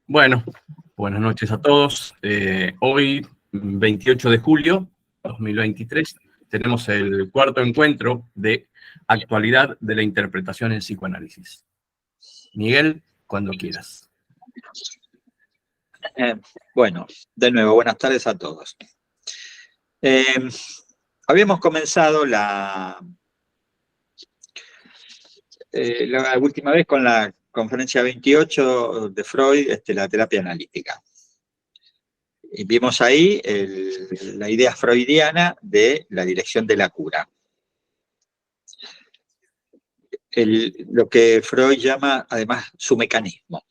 Bueno, buenas noches a todos. Hoy, 28 de julio 2023, tenemos el cuarto encuentro de actualidad de la interpretación en psicoanálisis. Miguel, cuando quieras. Bueno, de nuevo, buenas tardes a todos. Habíamos comenzado la última vez con la conferencia 28 de Freud, la terapia analítica. Y vimos ahí la idea freudiana de la dirección de la cura. Lo que Freud llama, además, su mecanismo.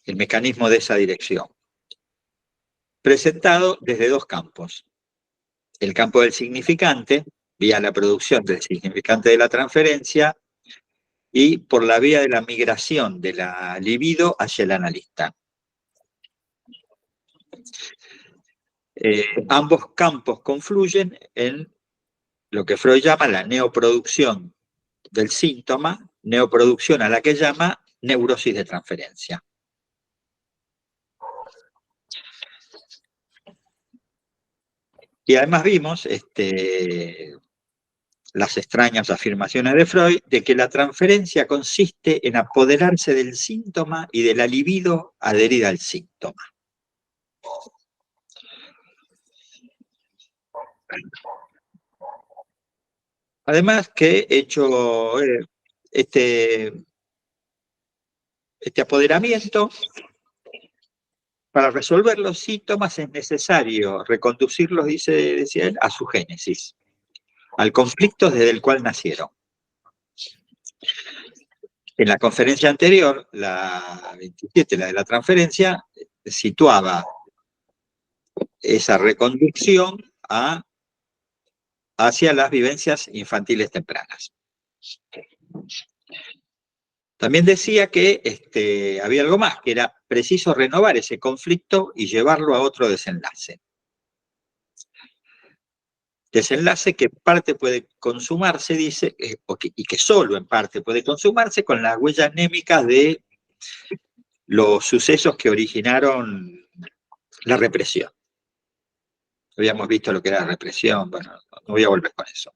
El mecanismo de esa dirección. Presentado desde dos campos. El campo del significante, vía la producción del significante de la transferencia, y por la vía de la migración de la libido hacia el analista. Ambos campos confluyen en lo que Freud llama la neoproducción del síntoma, neoproducción a la que llama neurosis de transferencia. Y además vimos las extrañas afirmaciones de Freud de que la transferencia consiste en apoderarse del síntoma y de la libido adherida al síntoma. Además que hecho este apoderamiento, para resolver los síntomas es necesario reconducirlos, decía él, a su génesis, al conflicto desde el cual nacieron. En la conferencia anterior, la 27, la de la transferencia, situaba esa reconducción hacia las vivencias infantiles tempranas. También decía que había algo más, que era preciso renovar ese conflicto y llevarlo a otro desenlace. Desenlace que en parte puede consumarse, dice, y que solo en parte puede consumarse con las huellas anémicas de los sucesos que originaron la represión. Habíamos visto lo que era la represión, bueno, no voy a volver con eso.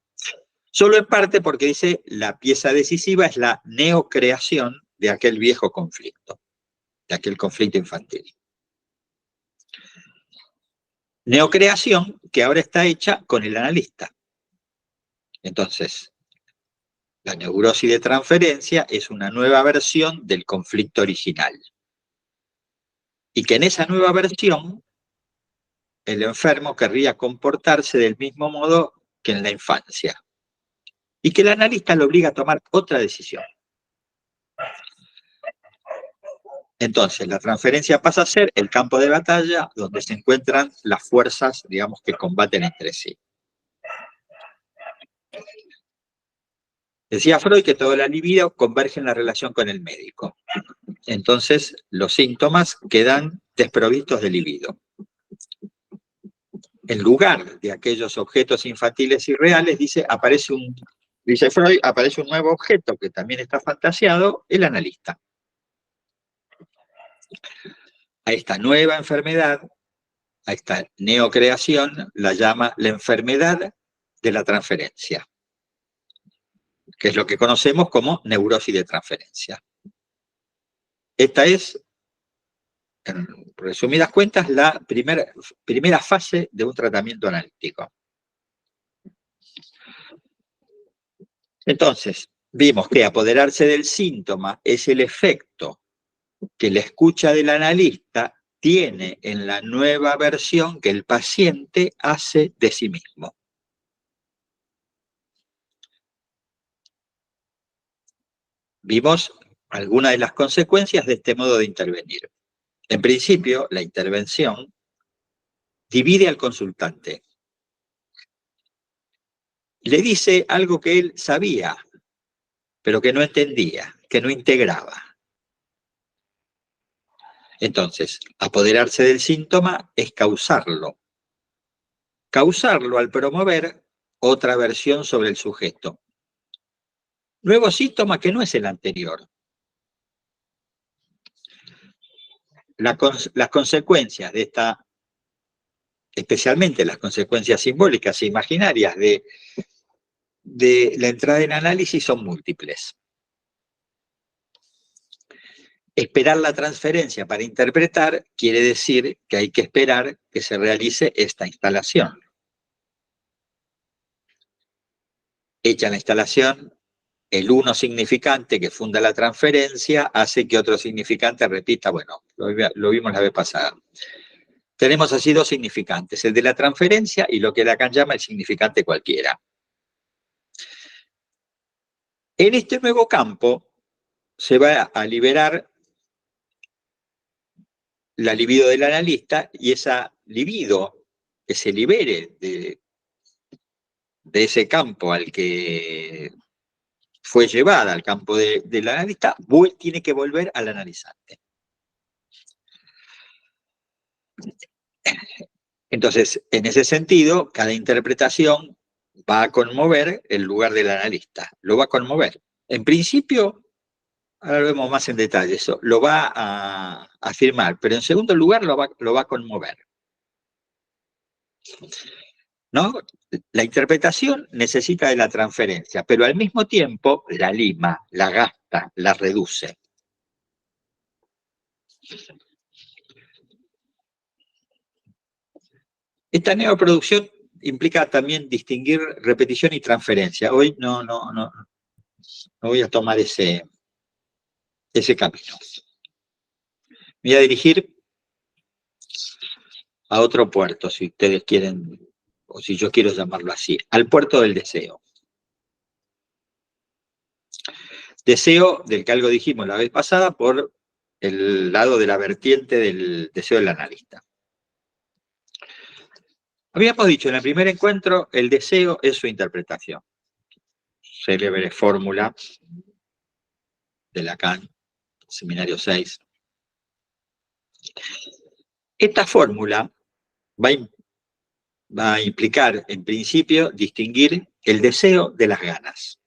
Solo en parte porque dice la pieza decisiva es la neocreación de aquel viejo conflicto, de aquel conflicto infantil. Neocreación que ahora está hecha con el analista. Entonces, la neurosis de transferencia es una nueva versión del conflicto original. Y que en esa nueva versión, el enfermo querría comportarse del mismo modo que en la infancia. Y que el analista lo obliga a tomar otra decisión. Entonces, la transferencia pasa a ser el campo de batalla donde se encuentran las fuerzas, digamos, que combaten entre sí. Decía Freud que toda la libido converge en la relación con el médico. Entonces, los síntomas quedan desprovistos de libido. En lugar de aquellos objetos infantiles y reales, dice Freud, aparece un nuevo objeto que también está fantasiado, el analista. A esta nueva enfermedad, a esta neocreación, la llama la enfermedad de la transferencia, que es lo que conocemos como neurosis de transferencia. Esta es, en resumidas cuentas, la primera fase de un tratamiento analítico. Entonces, vimos que apoderarse del síntoma es el efecto que la escucha del analista tiene en la nueva versión que el paciente hace de sí mismo. Vimos algunas de las consecuencias de este modo de intervenir. En principio, la intervención divide al consultante. Le dice algo que él sabía, pero que no entendía, que no integraba. Entonces, apoderarse del síntoma es causarlo. Causarlo al promover otra versión sobre el sujeto. Nuevo síntoma que no es el anterior. las consecuencias de esta, especialmente las consecuencias simbólicas e imaginarias de la entrada en análisis son múltiples. Esperar la transferencia para interpretar quiere decir que hay que esperar que se realice esta instalación. Hecha la instalación, el uno significante que funda la transferencia hace que otro significante repita, bueno, lo vimos la vez pasada. Tenemos así dos significantes, el de la transferencia y lo que Lacan llama el significante cualquiera. En este nuevo campo se va a liberar la libido del analista, y esa libido que se libere de ese campo al que fue llevada al campo del analista, tiene que volver al analizante. Entonces, en ese sentido, cada interpretación va a conmover el lugar del analista, lo va a conmover. En principio, ahora lo vemos más en detalle eso, lo va a afirmar, pero en segundo lugar lo va a conmover. ¿No? La interpretación necesita de la transferencia, pero al mismo tiempo la lima, la gasta, la reduce. Esta neoproducción implica también distinguir repetición y transferencia. Hoy no voy a tomar ese camino. Me voy a dirigir a otro puerto, si ustedes quieren, o si yo quiero llamarlo así, al puerto del deseo. Deseo del que algo dijimos la vez pasada por el lado de la vertiente del deseo del analista. Habíamos dicho en el primer encuentro, el deseo es su interpretación. Célebre fórmula de Lacan, Seminario 6. Esta fórmula va a implicar, en principio, distinguir el deseo de las ganas.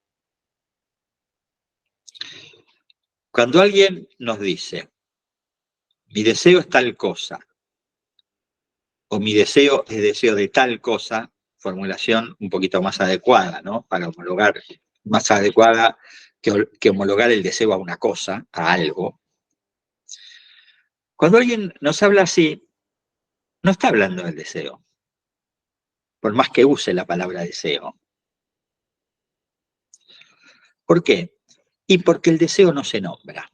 Cuando alguien nos dice, mi deseo es tal cosa, o mi deseo es deseo de tal cosa, formulación un poquito más adecuada, ¿no? Para homologar, más adecuada que homologar el deseo a una cosa, a algo. Cuando alguien nos habla así, no está hablando del deseo, por más que use la palabra deseo. ¿Por qué? Y porque el deseo no se nombra.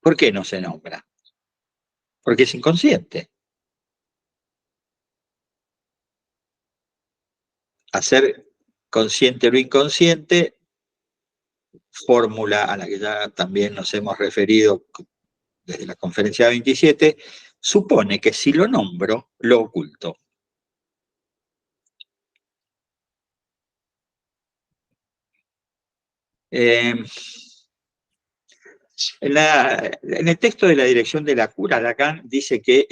¿Por qué no se nombra? Porque es inconsciente. Hacer consciente lo inconsciente, fórmula a la que ya también nos hemos referido desde la conferencia 27, supone que si lo nombro, lo oculto. En el texto de la dirección de la cura, Lacan dice que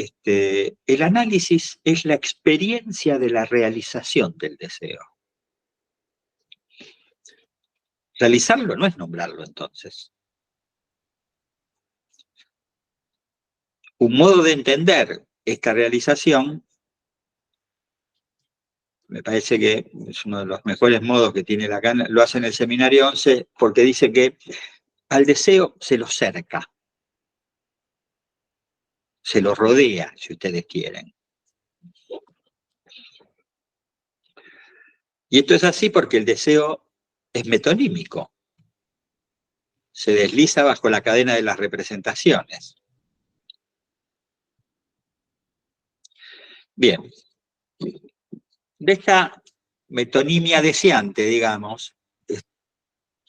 el análisis es la experiencia de la realización del deseo. Realizarlo no es nombrarlo, entonces. Un modo de entender esta realización, me parece que es uno de los mejores modos que tiene Lacan, lo hace en el Seminario 11, porque dice que al deseo se lo cerca, se lo rodea, si ustedes quieren. Y esto es así porque el deseo es metonímico. Se desliza bajo la cadena de las representaciones. Bien. De esta metonimia deseante, digamos,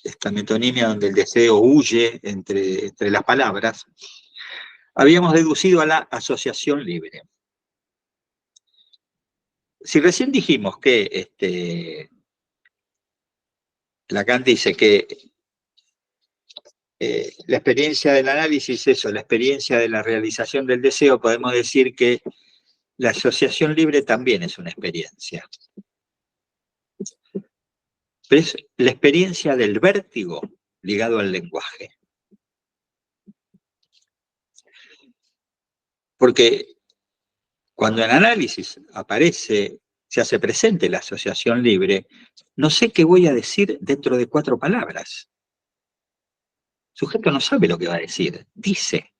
esta metonimia donde el deseo huye entre las palabras, habíamos deducido a la asociación libre. Si recién dijimos que Lacan dice que la experiencia del análisis es eso, la experiencia de la realización del deseo, podemos decir que la asociación libre también es una experiencia. Pero es la experiencia del vértigo ligado al lenguaje. Porque cuando en análisis aparece, se hace presente la asociación libre, no sé qué voy a decir dentro de 4 palabras. El sujeto no sabe lo que va a decir, dice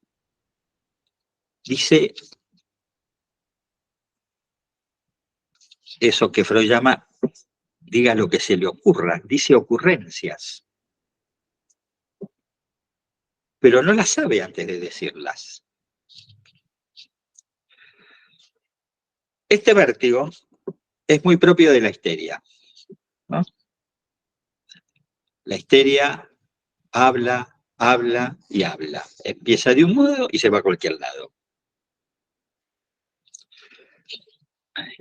eso que Freud llama, diga lo que se le ocurra, dice ocurrencias, pero no las sabe antes de decirlas. Este vértigo es muy propio de la histeria, ¿no? La histeria habla, habla y habla. Empieza de un modo y se va a cualquier lado.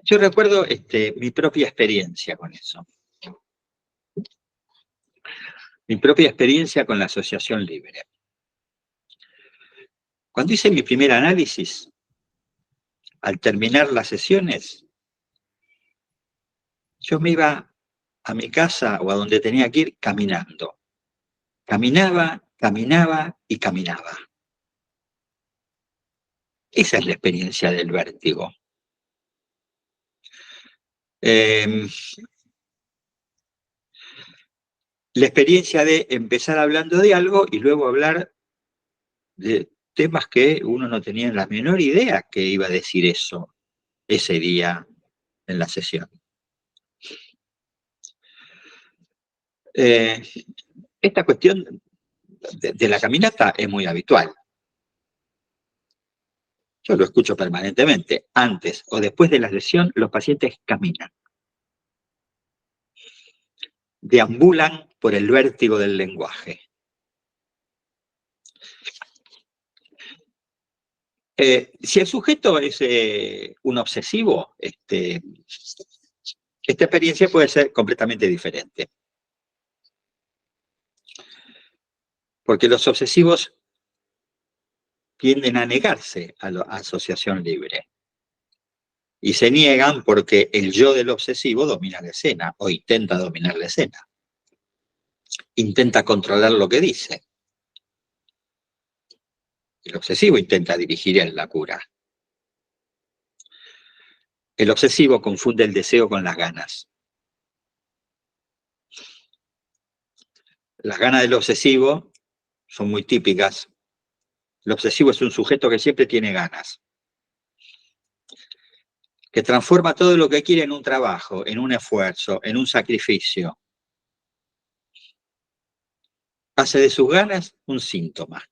Yo recuerdo mi propia experiencia con eso. Mi propia experiencia con la asociación libre. Cuando hice mi primer análisis, al terminar las sesiones, yo me iba a mi casa o a donde tenía que ir caminando. Caminaba, caminaba y caminaba. Esa es la experiencia del vértigo. La experiencia de empezar hablando de algo y luego hablar de temas que uno no tenía la menor idea que iba a decir eso ese día en la sesión. Esta cuestión de la caminata es muy habitual. Yo lo escucho permanentemente. Antes o después de la sesión, los pacientes caminan. Deambulan por el vértigo del lenguaje. Si el sujeto es un obsesivo, esta experiencia puede ser completamente diferente. Porque los obsesivos tienden a negarse a la asociación libre. Y se niegan porque el yo del obsesivo domina la escena, o intenta dominar la escena. Intenta controlar lo que dice. El obsesivo intenta dirigir en la cura. El obsesivo confunde el deseo con las ganas. Las ganas del obsesivo son muy típicas. El obsesivo es un sujeto que siempre tiene ganas, que transforma todo lo que quiere en un trabajo, en un esfuerzo, en un sacrificio. Hace de sus ganas un síntoma.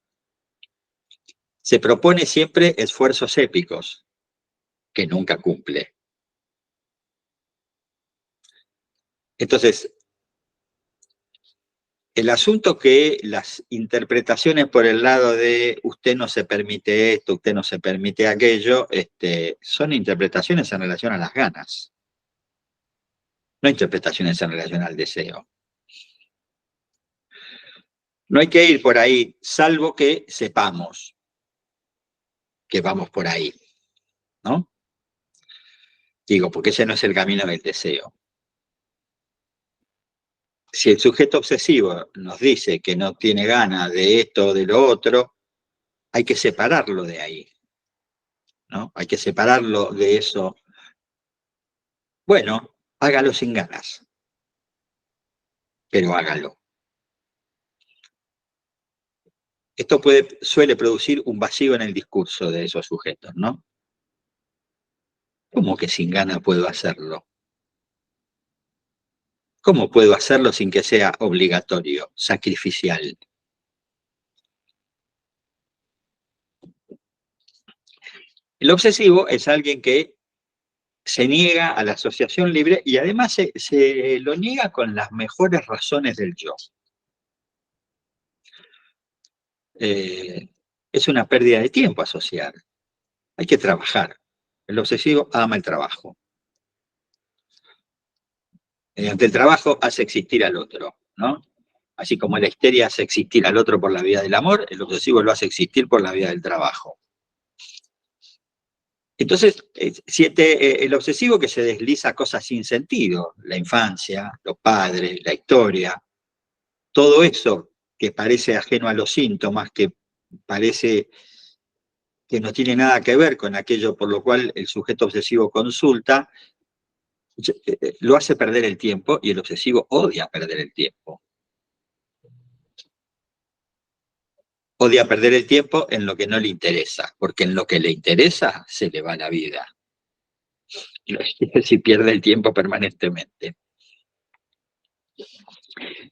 Se propone siempre esfuerzos épicos, que nunca cumple. Entonces, el asunto que las interpretaciones por el lado de usted no se permite esto, usted no se permite aquello, son interpretaciones en relación a las ganas. No interpretaciones en relación al deseo. No hay que ir por ahí, salvo que sepamos que vamos por ahí, ¿no? Digo, porque ese no es el camino del deseo. Si el sujeto obsesivo nos dice que no tiene ganas de esto o de lo otro, hay que separarlo de ahí, ¿no? Hay que separarlo de eso. Bueno, hágalo sin ganas, pero hágalo. Esto suele producir un vacío en el discurso de esos sujetos, ¿no? ¿Cómo que sin ganas puedo hacerlo? ¿Cómo puedo hacerlo sin que sea obligatorio, sacrificial? El obsesivo es alguien que se niega a la asociación libre y además se lo niega con las mejores razones del yo. Es una pérdida de tiempo asociar. Hay que trabajar. El obsesivo ama el trabajo. Mediante el trabajo hace existir al otro, ¿no? Así como la histeria hace existir al otro por la vía del amor, el obsesivo lo hace existir por la vía del trabajo. Entonces, siente el obsesivo que se desliza cosas sin sentido, la infancia, los padres, la historia, todo eso que parece ajeno a los síntomas, que parece que no tiene nada que ver con aquello por lo cual el sujeto obsesivo consulta, lo hace perder el tiempo, y el obsesivo odia perder el tiempo. Odia perder el tiempo en lo que no le interesa, porque en lo que le interesa se le va la vida. Si pierde el tiempo permanentemente.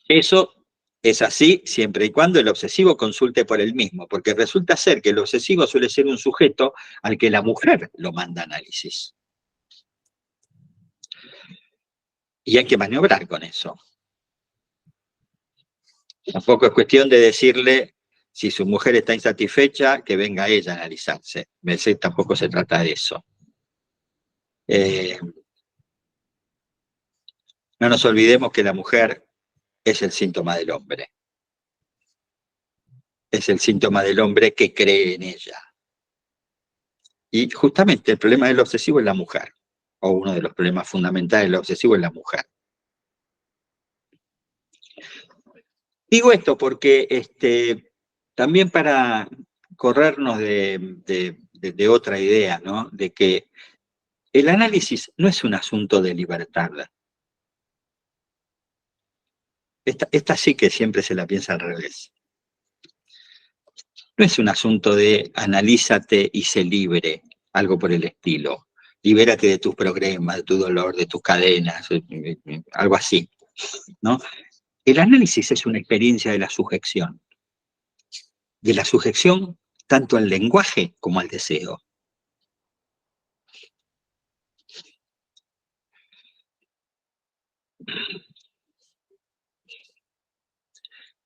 Eso es así siempre y cuando el obsesivo consulte por él mismo, porque resulta ser que el obsesivo suele ser un sujeto al que la mujer lo manda a análisis. Y hay que maniobrar con eso. Tampoco es cuestión de decirle, si su mujer está insatisfecha, que venga ella a analizarse. Tampoco se trata de eso. No nos olvidemos que la mujer es el síntoma del hombre. Es el síntoma del hombre que cree en ella. Y justamente el problema del obsesivo es la mujer, o uno de los problemas fundamentales del obsesivo es la mujer. Digo esto porque también para corrernos de otra idea, ¿no? De que el análisis no es un asunto de libertad. Esta sí que siempre se la piensa al revés. No es un asunto de analízate y sé libre, algo por el estilo. Libérate de tus problemas, de tu dolor, de tus cadenas, algo así, ¿no? El análisis es una experiencia de la sujeción tanto al lenguaje como al deseo.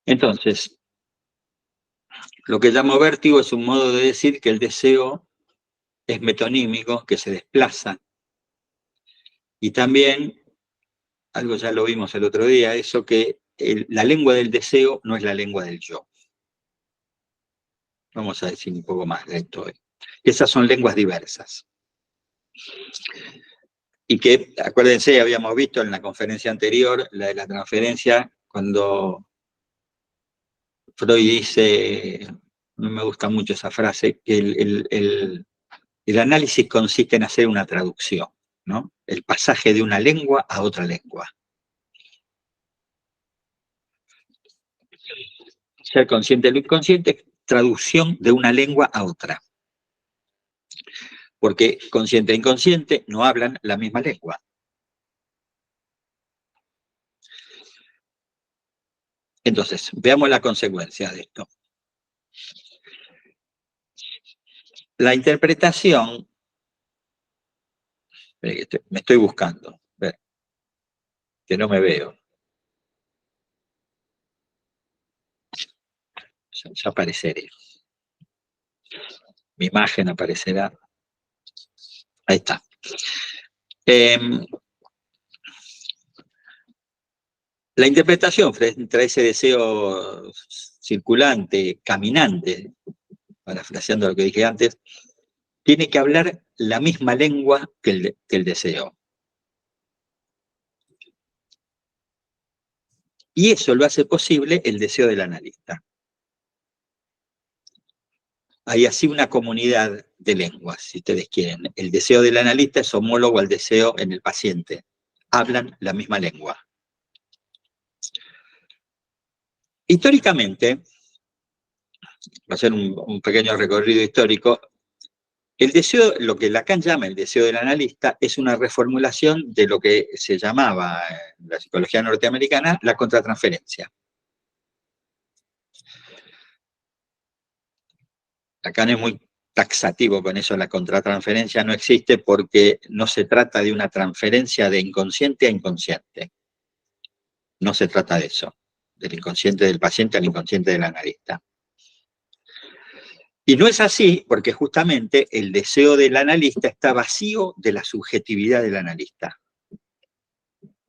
Entonces, lo que llamo vértigo es un modo de decir que el deseo es metonímico, que se desplaza. Y también, algo ya lo vimos el otro día, eso que la lengua del deseo no es la lengua del yo. Vamos a decir un poco más de esto hoy. Esas son lenguas diversas. Y que, acuérdense, habíamos visto en la conferencia anterior, la de la transferencia, cuando Freud dice, no me gusta mucho esa frase, que el análisis consiste en hacer una traducción, ¿no? El pasaje de una lengua a otra lengua. Ser consciente de lo inconsciente es traducción de una lengua a otra. Porque consciente e inconsciente no hablan la misma lengua. Entonces, veamos la consecuencia de esto. La interpretación, me estoy buscando, que no me veo. Ya apareceré. Mi imagen aparecerá. Ahí está. La interpretación frente a ese deseo circulante, caminante, parafraseando lo que dije antes, tiene que hablar la misma lengua que el deseo. Y eso lo hace posible el deseo del analista. Hay así una comunidad de lenguas, si ustedes quieren. El deseo del analista es homólogo al deseo en el paciente. Hablan la misma lengua. Históricamente, va a ser un pequeño recorrido histórico, el deseo, lo que Lacan llama el deseo del analista, es una reformulación de lo que se llamaba en la psicología norteamericana la contratransferencia. Lacan es muy taxativo con eso, la contratransferencia no existe porque no se trata de una transferencia de inconsciente a inconsciente. No se trata de eso, del inconsciente del paciente al inconsciente del analista. Y no es así porque justamente el deseo del analista está vacío de la subjetividad del analista.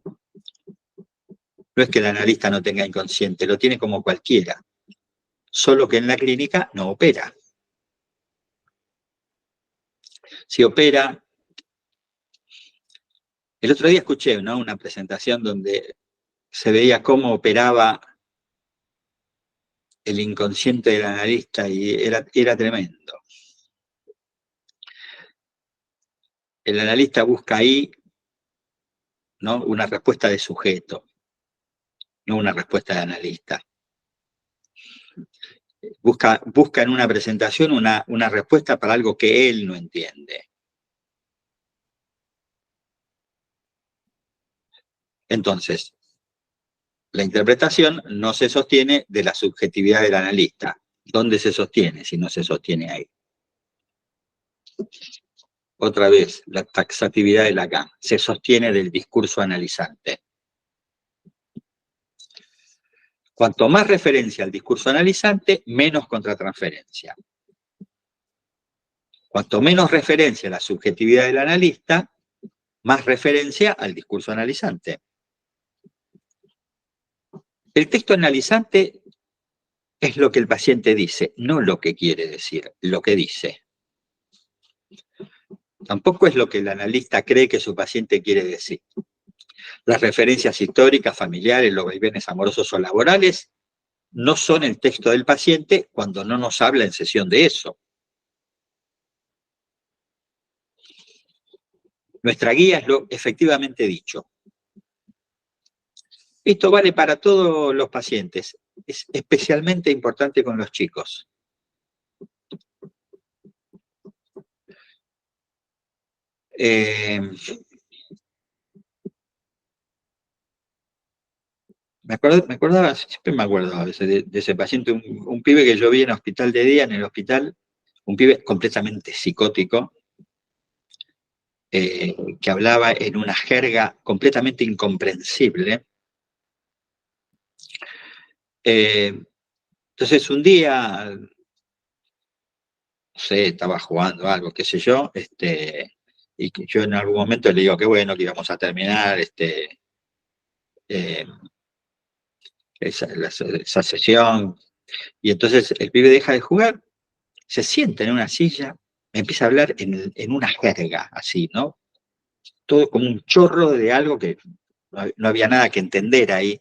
No es que el analista no tenga inconsciente, lo tiene como cualquiera, solo que en la clínica no opera. Si opera... El otro día escuché, ¿no?, una presentación donde se veía cómo operaba el inconsciente del analista y era tremendo. el analista busca ahí, ¿no?, una respuesta de sujeto, no una respuesta de analista. Busca en una presentación una respuesta para algo que él no entiende. Entonces, la interpretación no se sostiene de la subjetividad del analista. ¿Dónde se sostiene si no se sostiene ahí? Otra vez, la taxatividad de Lacan se sostiene del discurso analizante. Cuanto más referencia al discurso analizante, menos contratransferencia. Cuanto menos referencia a la subjetividad del analista, más referencia al discurso analizante. El texto analizante es lo que el paciente dice, no lo que quiere decir, lo que dice. Tampoco es lo que el analista cree que su paciente quiere decir. Las referencias históricas, familiares, los vaivenes amorosos o laborales no son el texto del paciente cuando no nos habla en sesión de eso. Nuestra guía es lo efectivamente dicho. Esto vale para todos los pacientes. Es especialmente importante con los chicos. Me acordaba, siempre me acuerdo a veces de ese paciente, un pibe que yo vi en hospital de día, en el hospital, un pibe completamente psicótico, que hablaba en una jerga completamente incomprensible. Entonces un día, no sé, estaba jugando algo, qué sé yo, y que yo en algún momento le digo, qué bueno que íbamos a terminar esa sesión, y entonces el pibe deja de jugar, se sienta en una silla, me empieza a hablar en una jerga, así, ¿no? Todo como un chorro de algo que no había nada que entender ahí.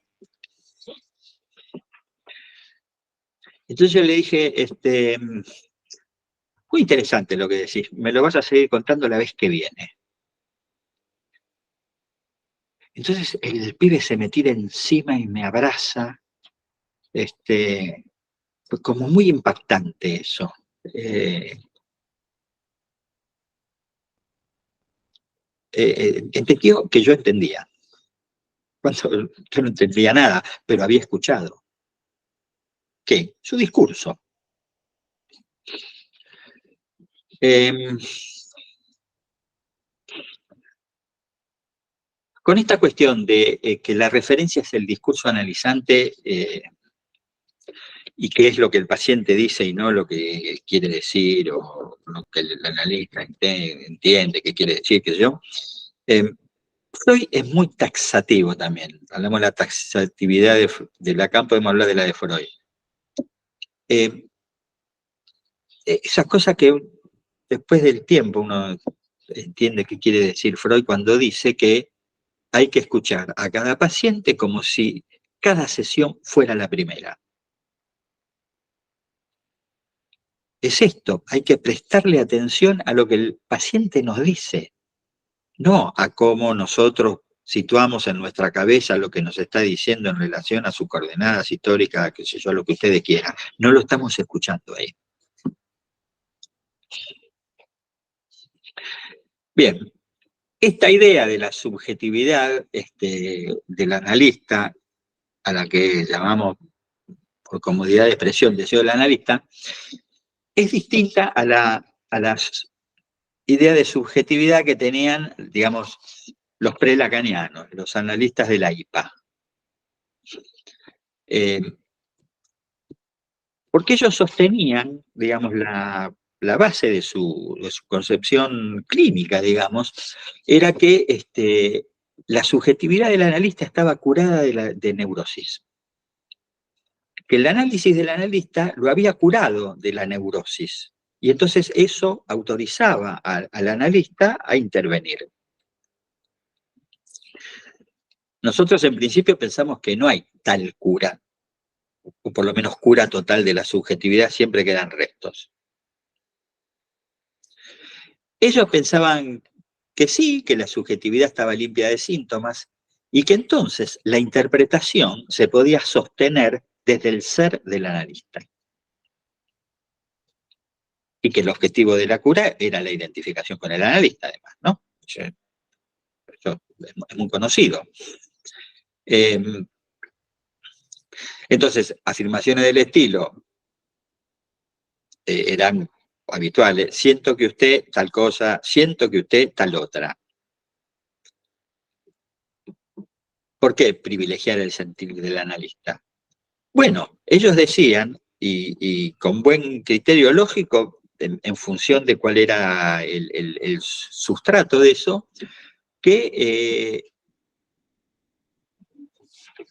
Entonces yo le dije, muy interesante lo que decís, me lo vas a seguir contando la vez que viene. Entonces el pibe se me tira encima y me abraza. Fue como muy impactante eso. Entendió que yo entendía. Cuando yo no entendía nada, pero había escuchado. ¿Qué? Su discurso. Con esta cuestión de que la referencia es el discurso analizante y qué es lo que el paciente dice y no lo que quiere decir o lo que el analista entiende que quiere decir, qué sé yo, Freud es muy taxativo también. Hablamos de la taxatividad de Lacan, podemos hablar de la de Freud. Esas cosas que después del tiempo uno entiende qué quiere decir Freud cuando dice que hay que escuchar a cada paciente como si cada sesión fuera la primera. Es esto, hay que prestarle atención a lo que el paciente nos dice, no a cómo nosotros situamos en nuestra cabeza lo que nos está diciendo en relación a sus coordenadas históricas, qué sé yo, lo que ustedes quieran. No lo estamos escuchando ahí. Bien, esta idea de la subjetividad del analista, a la que llamamos por comodidad de expresión deseo del analista, es distinta a las ideas de subjetividad que tenían, digamos, los pre-lacanianos, los analistas de la IPA. Porque ellos sostenían, digamos, la base de su concepción clínica, digamos, era que la subjetividad del analista estaba curada de neurosis. Que el análisis del analista lo había curado de la neurosis. Y entonces eso autorizaba al analista a intervenir. Nosotros en principio pensamos que no hay tal cura, o por lo menos cura total de la subjetividad, siempre quedan restos. Ellos pensaban que sí, que la subjetividad estaba limpia de síntomas y que entonces la interpretación se podía sostener desde el ser del analista. Y que el objetivo de la cura era la identificación con el analista, además, ¿no? Eso es muy conocido. Entonces, afirmaciones del estilo eran habituales. Siento que usted tal cosa, siento que usted tal otra. ¿Por qué privilegiar el sentir del analista? Bueno, ellos decían, y con buen criterio lógico, en función de cuál era el sustrato de eso, que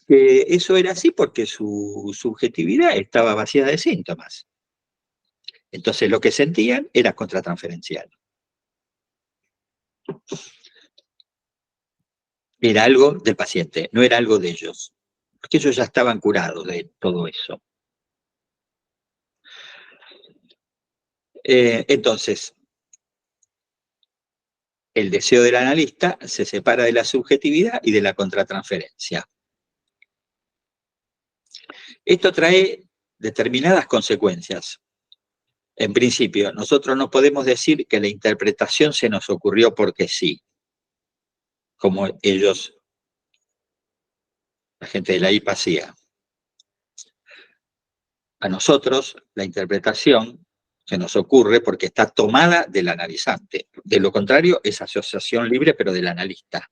eso era así porque su subjetividad estaba vacía de síntomas. Entonces lo que sentían era contratransferencial. Era algo del paciente, no era algo de ellos. Porque ellos ya estaban curados de todo eso. Entonces, el deseo del analista se separa de la subjetividad y de la contratransferencia. Esto trae determinadas consecuencias. En principio, nosotros no podemos decir que la interpretación se nos ocurrió porque sí, como ellos, la gente de la IPA, hacía. A nosotros, la interpretación se nos ocurre porque está tomada del analizante. De lo contrario, es asociación libre, pero del analista.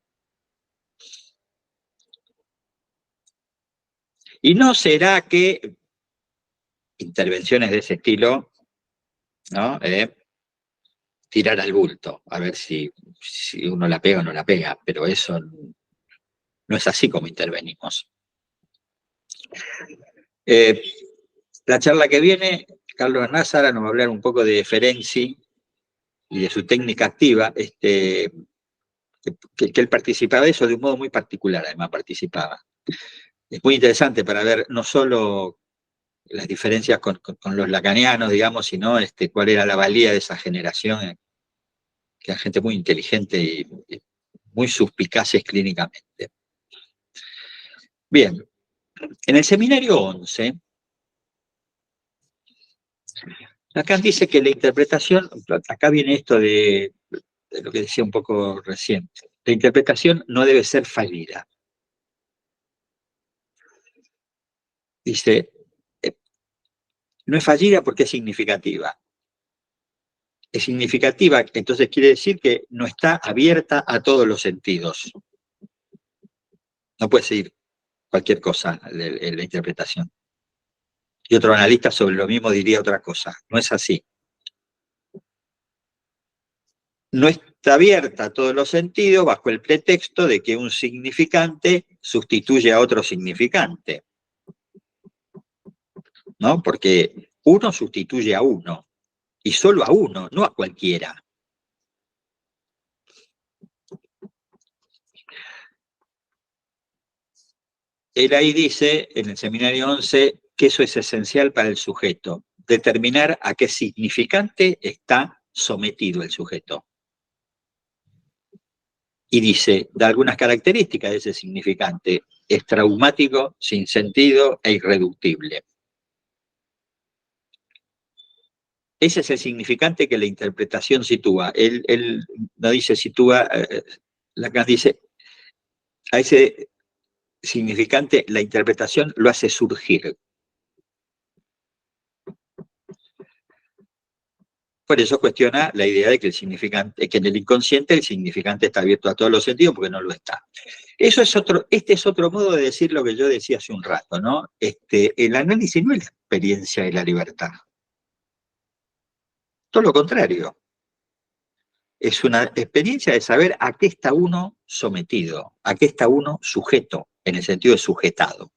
Y no será que intervenciones de ese estilo, ¿no? Tirar al bulto, a ver si uno la pega o no la pega, pero eso no es así como intervenimos. La charla que viene, Carlos Názara nos va a hablar un poco de Ferenczi y de su técnica activa, que él participaba de eso de un modo muy particular, además participaba. Es muy interesante para ver no solo las diferencias con los lacanianos, digamos, sino cuál era la valía de esa generación, que era gente muy inteligente y muy suspicaces clínicamente. Bien, en el seminario 11, Lacan dice que la interpretación, acá viene esto de lo que decía un poco recién, la interpretación no debe ser fallida. Dice, no es fallida porque es significativa. Es significativa, entonces quiere decir que no está abierta a todos los sentidos. No puede seguir cualquier cosa en la interpretación. Y otro analista sobre lo mismo diría otra cosa. No es así. No está abierta a todos los sentidos bajo el pretexto de que un significante sustituye a otro significante. ¿No? Porque uno sustituye a uno. Y solo a uno, no a cualquiera. Él ahí dice, en el seminario 11, que eso es esencial para el sujeto. Determinar a qué significante está sometido el sujeto. Y dice, da algunas características de ese significante. Es traumático, sin sentido e irreductible. Ese es el significante que la interpretación sitúa. Él no dice sitúa, Lacan dice, a ese significante la interpretación lo hace surgir. Por eso cuestiona la idea de que el significante, que en el inconsciente el significante está abierto a todos los sentidos porque no lo está. Este es otro modo de decir lo que yo decía hace un rato, ¿no? El análisis no es la experiencia de la libertad. Todo lo contrario. Es una experiencia de saber a qué está uno sometido, a qué está uno sujeto, en el sentido de sujetado.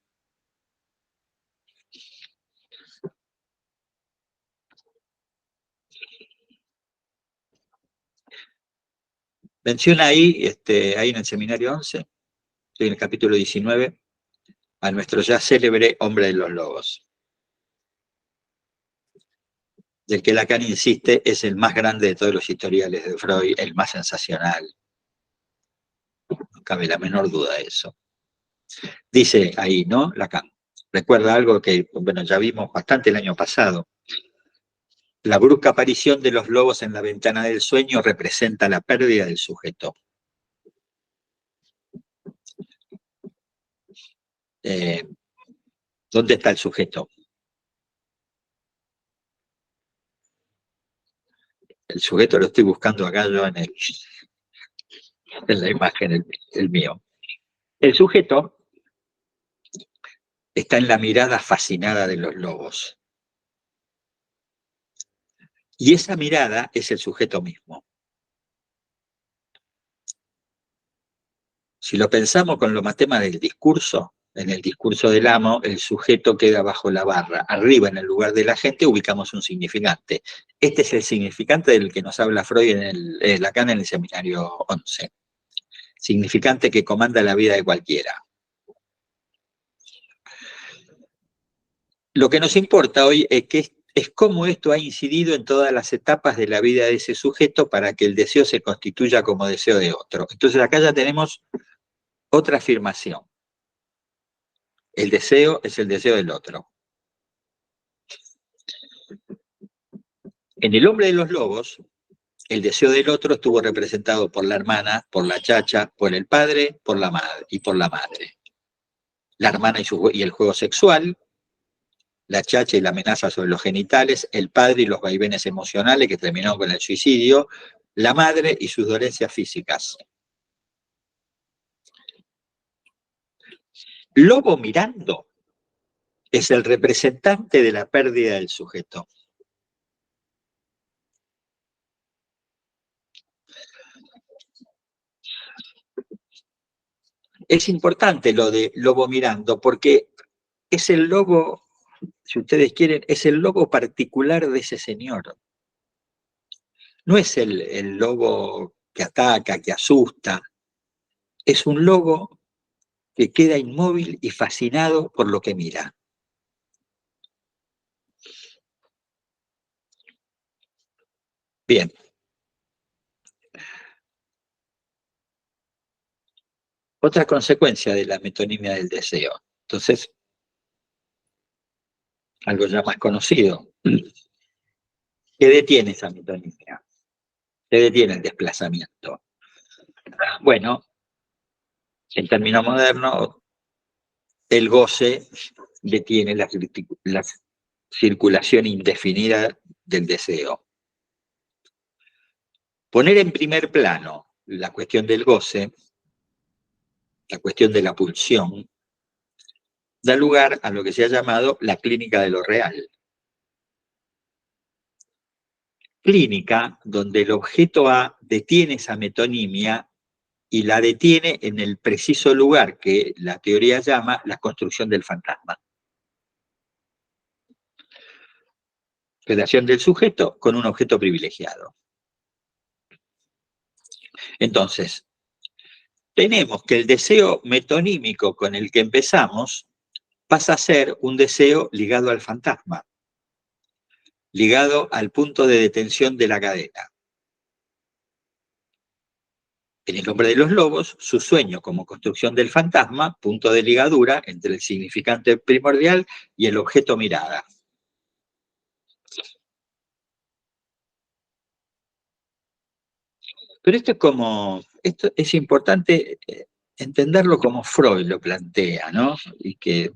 Menciona ahí en el seminario 11, estoy en el capítulo 19, a nuestro ya célebre hombre de los lobos, del que Lacan insiste es el más grande de todos los historiales de Freud, el más sensacional, cabe la menor duda de eso. Dice ahí, ¿no? Lacan. Recuerda algo que, bueno, ya vimos bastante el año pasado. La brusca aparición de los lobos en la ventana del sueño representa la pérdida del sujeto. ¿Dónde está el sujeto? El sujeto lo estoy buscando acá yo en la imagen, el mío. El sujeto está en la mirada fascinada de los lobos. Y esa mirada es el sujeto mismo. Si lo pensamos con los temas del discurso, en el discurso del amo, el sujeto queda bajo la barra. Arriba, en el lugar de la gente, ubicamos un significante. Este es el significante del que nos habla Freud Lacan en el seminario 11. Significante que comanda la vida de cualquiera. Lo que nos importa hoy es cómo esto ha incidido en todas las etapas de la vida de ese sujeto para que el deseo se constituya como deseo de otro. Entonces acá ya tenemos otra afirmación. El deseo es el deseo del otro. En el hombre de los lobos, el deseo del otro estuvo representado por la hermana, por la chacha, por el padre, por la madre y por la madre. La hermana y el juego sexual, la chacha y la amenaza sobre los genitales, el padre y los vaivenes emocionales que terminaron con el suicidio, la madre y sus dolencias físicas. Lobo mirando es el representante de la pérdida del sujeto. Es importante lo de lobo mirando porque es el lobo, si ustedes quieren, es el lobo particular de ese señor. No es el lobo que ataca, que asusta. Es un lobo que queda inmóvil y fascinado por lo que mira. Bien. Otra consecuencia de la metonimia del deseo. Entonces, algo ya más conocido. ¿Qué detiene esa metonimia? ¿Qué detiene el desplazamiento? Bueno, en términos modernos, el goce detiene la circulación indefinida del deseo. Poner en primer plano la cuestión del goce, la cuestión de la pulsión, da lugar a lo que se ha llamado la clínica de lo real. Clínica donde el objeto A detiene esa metonimia y la detiene en el preciso lugar que la teoría llama la construcción del fantasma. Relación del sujeto con un objeto privilegiado. Entonces, tenemos que el deseo metonímico con el que empezamos pasa a ser un deseo ligado al fantasma, ligado al punto de detención de la cadena. En el hombre de los lobos, su sueño como construcción del fantasma, punto de ligadura entre el significante primordial y el objeto mirada. Pero esto es importante entenderlo como Freud lo plantea, ¿no? Y que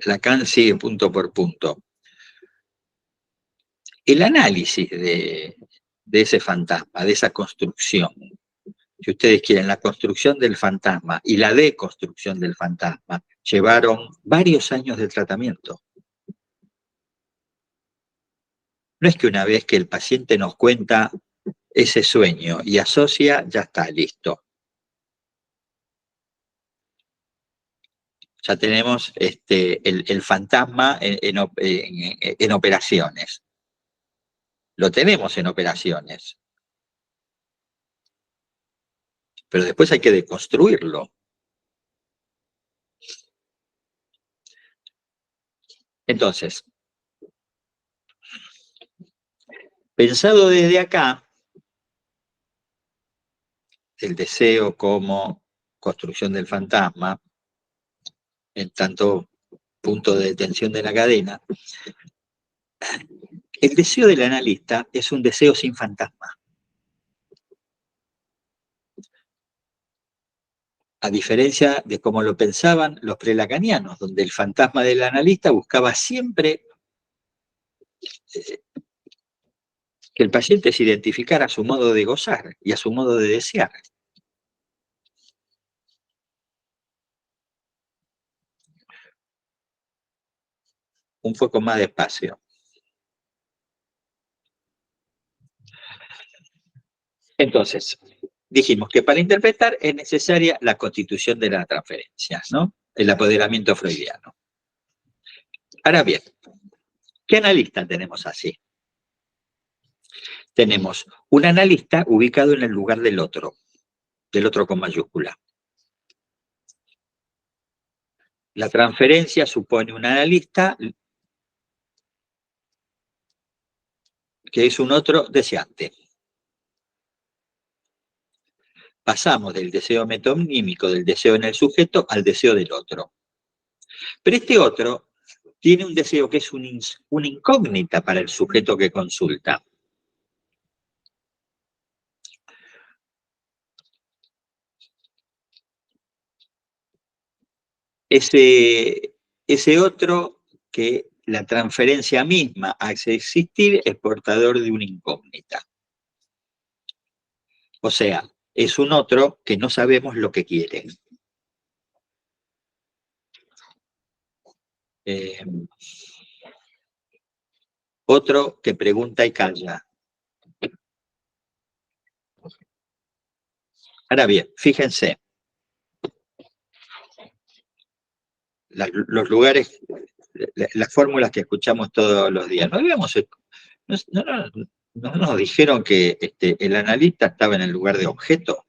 Lacan sigue punto por punto. El análisis de ese fantasma, de esa construcción, si ustedes quieren, la construcción del fantasma y la deconstrucción del fantasma, llevaron varios años de tratamiento. No es que una vez que el paciente nos cuenta ese sueño y asocia, ya está, listo. Ya tenemos el fantasma en operaciones. Lo tenemos en operaciones. Pero después hay que deconstruirlo. Entonces, pensado desde acá, el deseo como construcción del fantasma, en tanto punto de detención de la cadena, el deseo del analista es un deseo sin fantasma. A diferencia de cómo lo pensaban los prelacanianos, donde el fantasma del analista buscaba siempre que el paciente se identificara a su modo de gozar y a su modo de desear. Un poco más despacio. Entonces, dijimos que para interpretar es necesaria la constitución de las transferencias, ¿no? El apoderamiento freudiano. Ahora bien, ¿qué analista tenemos así? Tenemos un analista ubicado en el lugar del otro con mayúscula. La transferencia supone un analista que es un otro deseante. Pasamos del deseo metonímico, del deseo en el sujeto, al deseo del otro. Pero este otro tiene un deseo que es una incógnita para el sujeto que consulta. Ese otro que la transferencia misma hace existir es portador de una incógnita. O sea, es un otro que no sabemos lo que quiere. Otro que pregunta y calla. Ahora bien, fíjense, los lugares, las fórmulas que escuchamos todos los días. No nos dijeron que el analista estaba en el lugar de objeto.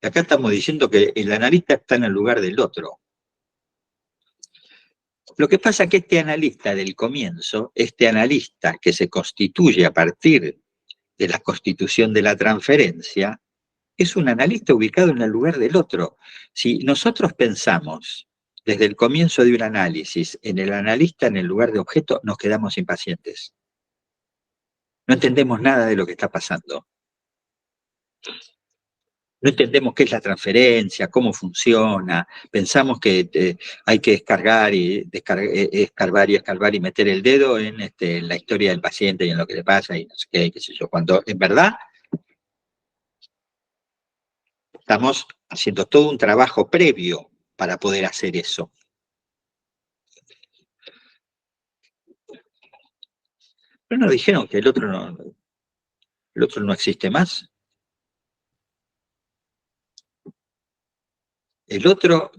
Acá estamos diciendo que el analista está en el lugar del otro. Lo que pasa es que este analista del comienzo, este analista que se constituye a partir de la constitución de la transferencia, es un analista ubicado en el lugar del otro. Si nosotros pensamos desde el comienzo de un análisis en el analista en el lugar de objeto, nos quedamos impacientes. No entendemos nada de lo que está pasando. No entendemos qué es la transferencia, cómo funciona. Pensamos que hay que escarbar y escarbar y meter el dedo en la historia del paciente y en lo que le pasa y no sé qué sé yo. Cuando en verdad estamos haciendo todo un trabajo previo para poder hacer eso. Pero nos dijeron que el otro no existe más. El otro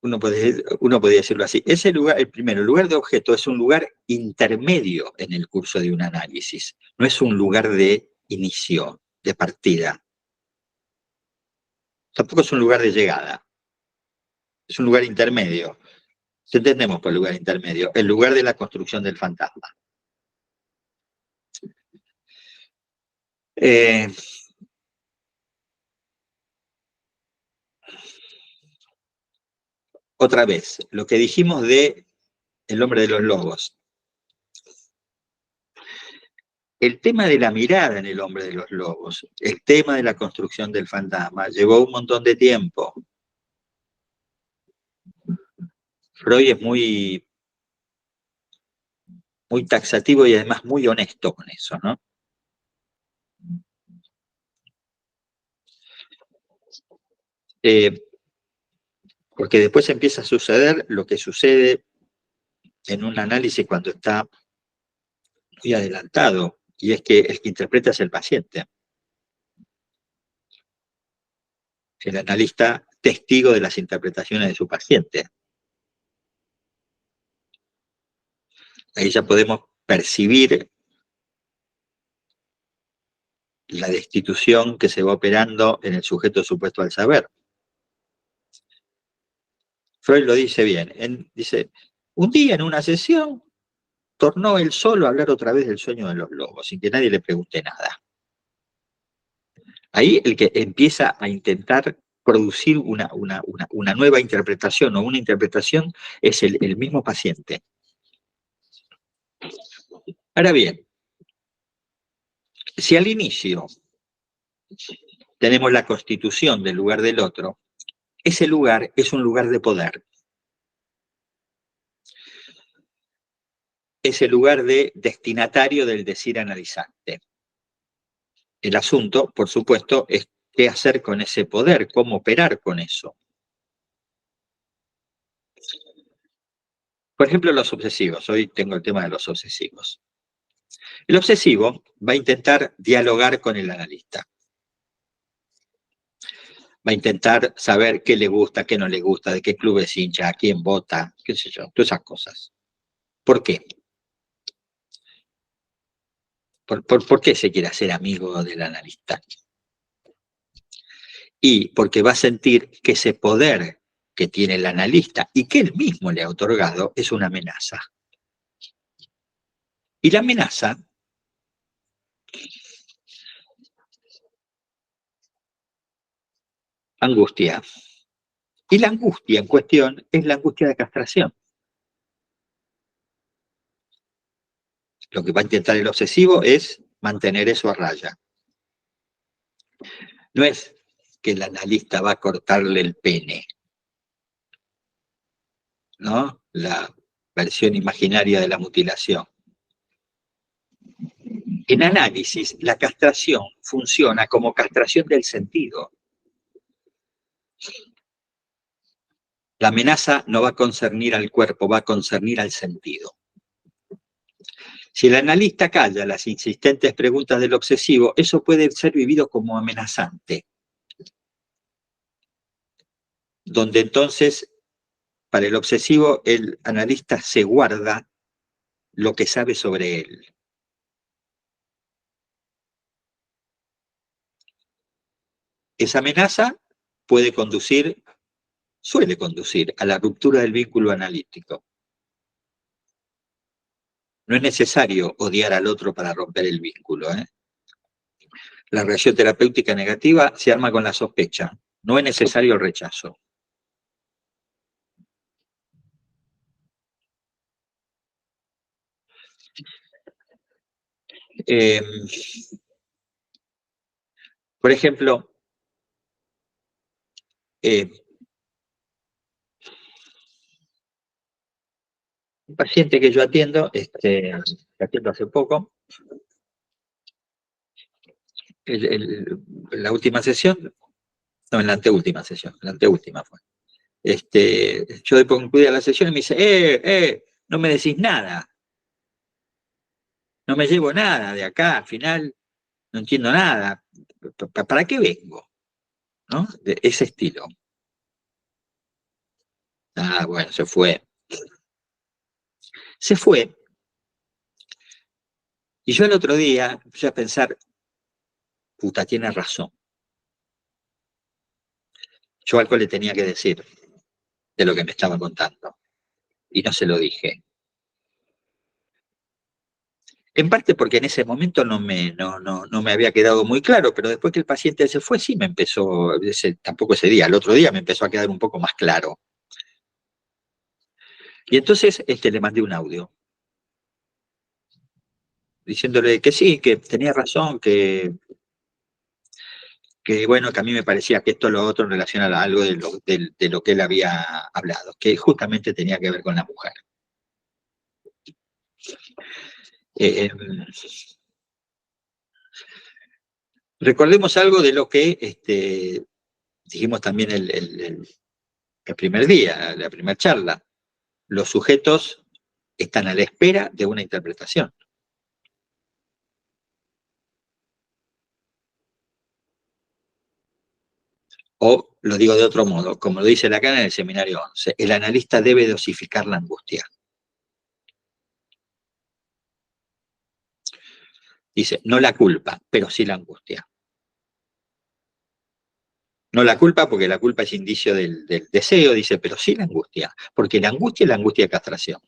uno podría decirlo así. Ese lugar, el lugar de objeto es un lugar intermedio en el curso de un análisis. No es un lugar de inicio, de partida. Tampoco es un lugar de llegada. Es un lugar intermedio. ¿Qué entendemos por lugar intermedio? El lugar de la construcción del fantasma. Otra vez, lo que dijimos de El hombre de los lobos. El tema de la mirada en El hombre de los lobos, el tema de la construcción del fantasma, llevó un montón de tiempo. Freud es muy taxativo y además muy honesto con eso, ¿no? Porque después empieza a suceder lo que sucede en un análisis cuando está muy adelantado, y es que el que interpreta es el paciente. El analista testigo de las interpretaciones de su paciente. Ahí ya podemos percibir la destitución que se va operando en el sujeto supuesto al saber. Freud lo dice bien. Dice, Un día en una sesión tornó él solo a hablar otra vez del sueño de los lobos, sin que nadie le pregunte nada. Ahí el que empieza a intentar producir una nueva interpretación o una interpretación es el mismo paciente. Ahora bien, si al inicio tenemos la constitución del lugar del otro, ese lugar es un lugar de poder. Es el lugar de destinatario del decir analizante. El asunto, por supuesto, es qué hacer con ese poder, cómo operar con eso. Por ejemplo, los obsesivos. Hoy tengo el tema de los obsesivos. El obsesivo va a intentar dialogar con el analista. Va a intentar saber qué le gusta, qué no le gusta, de qué club es hincha, a quién vota, qué sé yo, todas esas cosas. ¿Por qué? ¿Por qué se quiere hacer amigo del analista? Y porque va a sentir que ese poder que tiene el analista y que él mismo le ha otorgado es una amenaza. Y la amenaza angustia. Y la angustia en cuestión es la angustia de castración. Lo que va a intentar el obsesivo es mantener eso a raya. No es que el analista va a cortarle el pene, ¿no? La versión imaginaria de la mutilación. En análisis, la castración funciona como castración del sentido. La amenaza no va a concernir al cuerpo, va a concernir al sentido. Si el analista calla las insistentes preguntas del obsesivo, eso puede ser vivido como amenazante. Donde entonces, para el obsesivo, el analista se guarda lo que sabe sobre él. Esa amenaza puede conducir, suele conducir a la ruptura del vínculo analítico. No es necesario odiar al otro para romper el vínculo, ¿eh? La reacción terapéutica negativa se arma con la sospecha. No es necesario el rechazo. Por ejemplo, un paciente que yo atiendo, que atiendo hace poco, la última sesión, no, en la anteúltima sesión, la anteúltima fue. Yo después concluía la sesión y me dice, no me decís nada, no me llevo nada de acá, al final no entiendo nada, ¿para qué vengo? ¿No? De ese estilo. Ah, bueno, se fue. Se fue. Y yo el otro día empecé a pensar, puta, tiene razón. Yo algo le tenía que decir de lo que me estaba contando. Y no se lo dije. En parte porque en ese momento no me había quedado muy claro, pero después que el paciente se fue, sí me empezó, tampoco ese día, el otro día me empezó a quedar un poco más claro. Y entonces le mandé un audio, diciéndole que sí, que tenía razón, que bueno, que a mí me parecía que esto o lo otro en relación a algo de lo que él había hablado, que justamente tenía que ver con la mujer. Recordemos algo de lo que dijimos también el primer día, la primera charla. Los sujetos están a la espera de una interpretación. O lo digo de otro modo, como lo dice Lacan en el seminario 11, el analista debe dosificar la angustia. Dice, no la culpa, pero sí la angustia. No la culpa, porque la culpa es indicio del deseo, dice, pero sí la angustia, porque la angustia es la angustia de castración.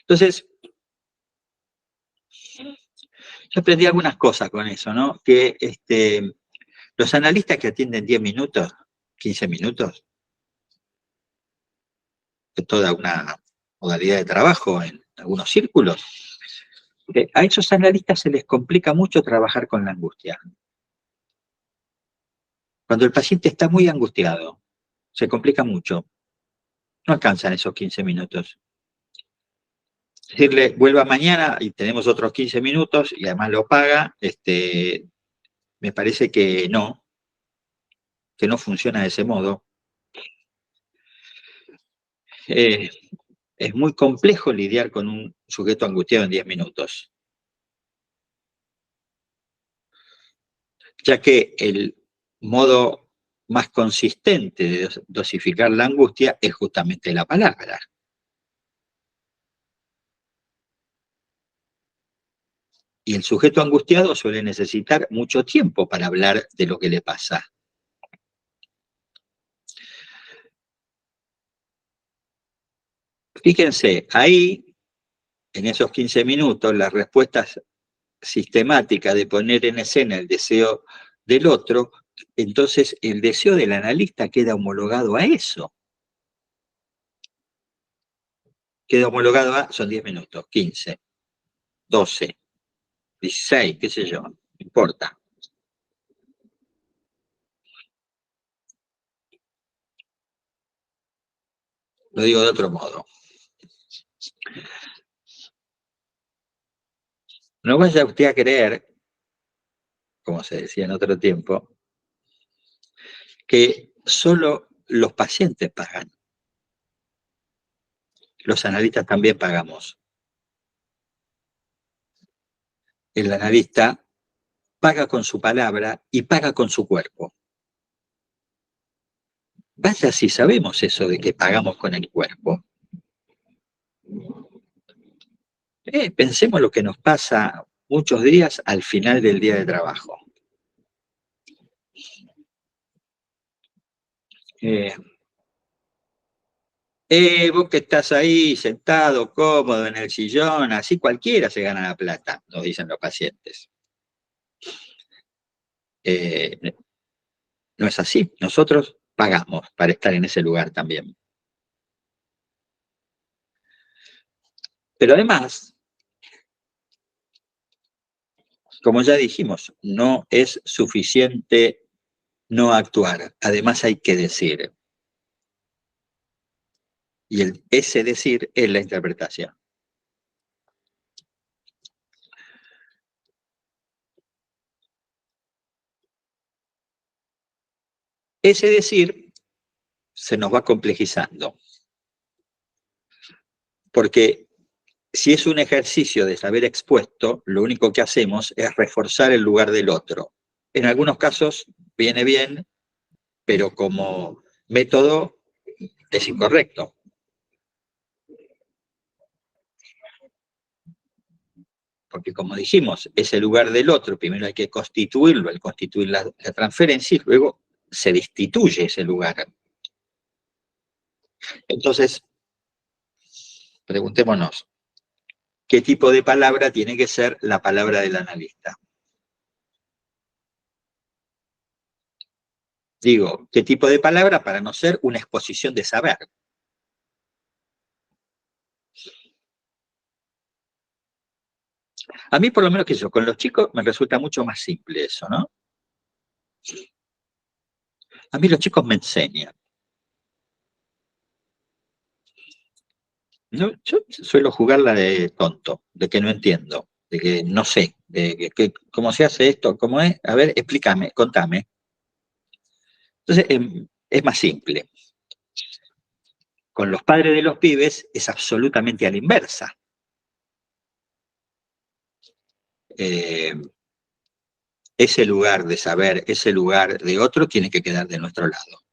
Entonces, yo aprendí algunas cosas con eso, ¿no? Que los analistas que atienden 10 minutos, 15 minutos, es toda una modalidad de trabajo en algunos círculos, a esos analistas se les complica mucho trabajar con la angustia. Cuando el paciente está muy angustiado, se complica mucho. No alcanzan esos 15 minutos. Decirle, vuelva mañana y tenemos otros 15 minutos y además lo paga, me parece que no funciona de ese modo. Es muy complejo lidiar con un sujeto angustiado en 10 minutos, ya que el modo más consistente de dosificar la angustia es justamente la palabra. Y el sujeto angustiado suele necesitar mucho tiempo para hablar de lo que le pasa. Fíjense, ahí, en esos 15 minutos, las respuestas sistemáticas de poner en escena el deseo del otro, entonces el deseo del analista queda homologado a eso. Queda homologado a, son 10 minutos, 15, 12, 16, qué sé yo, no importa. Lo digo de otro modo. No vaya usted a creer, como se decía en otro tiempo, que solo los pacientes pagan. Los analistas también pagamos. El analista paga con su palabra y paga con su cuerpo. Vaya si sabemos eso de que pagamos con el cuerpo. Pensemos lo que nos pasa muchos días al final del día de trabajo. Vos que estás ahí sentado, cómodo en el sillón, así cualquiera se gana la plata, nos dicen los pacientes. No es así, nosotros pagamos para estar en ese lugar también. Pero además, como ya dijimos, no es suficiente no actuar, además hay que decir. Y ese decir es la interpretación. Ese decir se nos va complejizando. Porque si es un ejercicio de saber expuesto, lo único que hacemos es reforzar el lugar del otro. En algunos casos viene bien, pero como método es incorrecto. Porque como dijimos, ese lugar del otro, primero hay que constituirlo, al constituir la transferencia, y luego se destituye ese lugar. Entonces, preguntémonos, ¿qué tipo de palabra tiene que ser la palabra del analista? Digo, ¿qué tipo de palabra para no ser una exposición de saber? A mí, por lo menos, que yo, con los chicos me resulta mucho más simple eso, ¿no? A mí los chicos me enseñan. No, yo suelo jugar la de tonto, de que no entiendo, de que no sé, de que cómo se hace esto, cómo es. A ver, explícame, contame. Entonces, es más simple. Con los padres de los pibes es absolutamente a la inversa. Ese lugar de saber, ese lugar de otro, tiene que quedar de nuestro lado,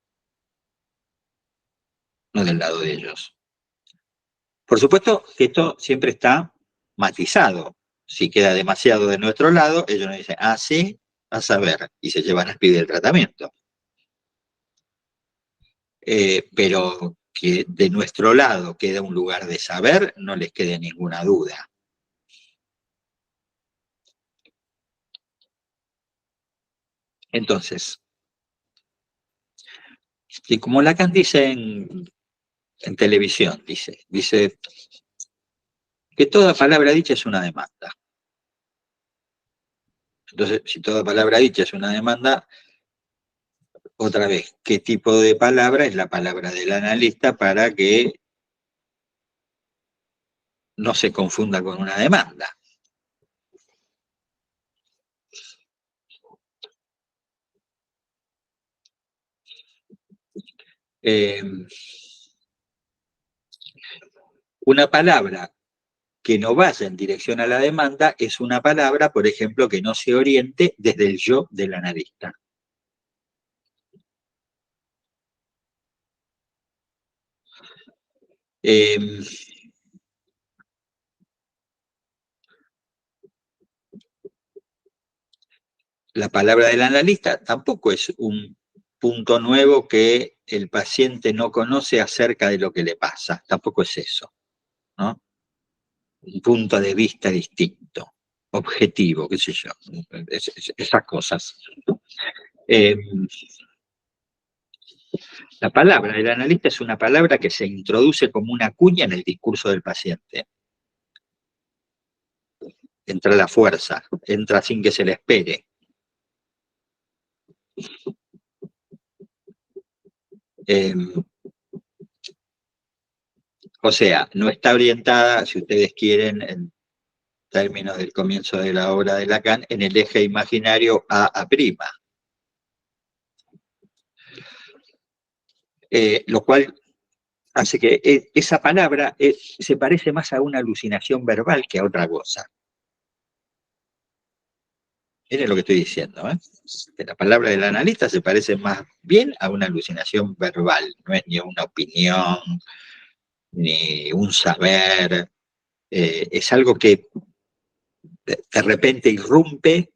no del lado de ellos. Por supuesto que esto siempre está matizado. Si queda demasiado de nuestro lado, ellos nos dicen, ah, sí, a saber, y se llevan a pedir el tratamiento. Pero que de nuestro lado queda un lugar de saber, no les quede ninguna duda. Entonces, y como Lacan dice en televisión, dice que toda palabra dicha es una demanda. Entonces, si toda palabra dicha es una demanda, otra vez, ¿qué tipo de palabra es la palabra del analista para que no se confunda con una demanda? Una palabra que no vaya en dirección a la demanda es una palabra, por ejemplo, que no se oriente desde el yo del analista. La palabra del analista tampoco es un punto nuevo que el paciente no conoce acerca de lo que le pasa, tampoco es eso, ¿no? Un punto de vista distinto, objetivo, qué sé yo, esas cosas. La palabra del analista es una palabra que se introduce como una cuña en el discurso del paciente. Entra a la fuerza, entra sin que se le espere. O sea, no está orientada, si ustedes quieren, en términos del comienzo de la obra de Lacan, en el eje imaginario A'. Lo cual hace que esa palabra se parece más a una alucinación verbal que a otra cosa. Miren lo que estoy diciendo, ¿eh? La palabra del analista se parece más bien a una alucinación verbal, no es ni una opinión, ni un saber, es algo que de repente irrumpe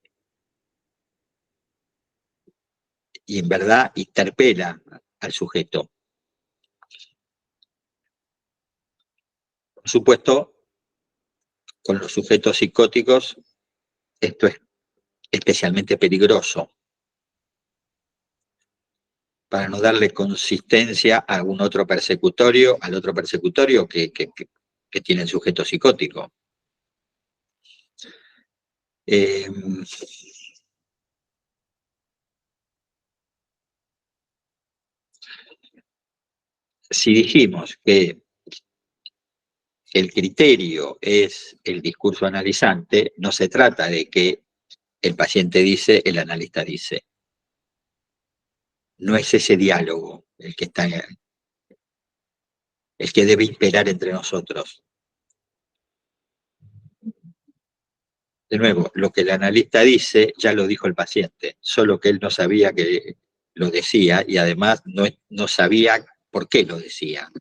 y en verdad interpela al sujeto. Por supuesto, con los sujetos psicóticos esto es especialmente peligroso para no darle consistencia a algún otro persecutorio, al otro persecutorio que tiene el sujeto psicótico. Si dijimos que el criterio es el discurso analizante, no se trata de que el paciente dice, el analista dice. No es ese diálogo el que debe imperar entre nosotros. De nuevo, lo que el analista dice ya lo dijo el paciente, solo que él no sabía que lo decía y además no sabía por qué lo decía.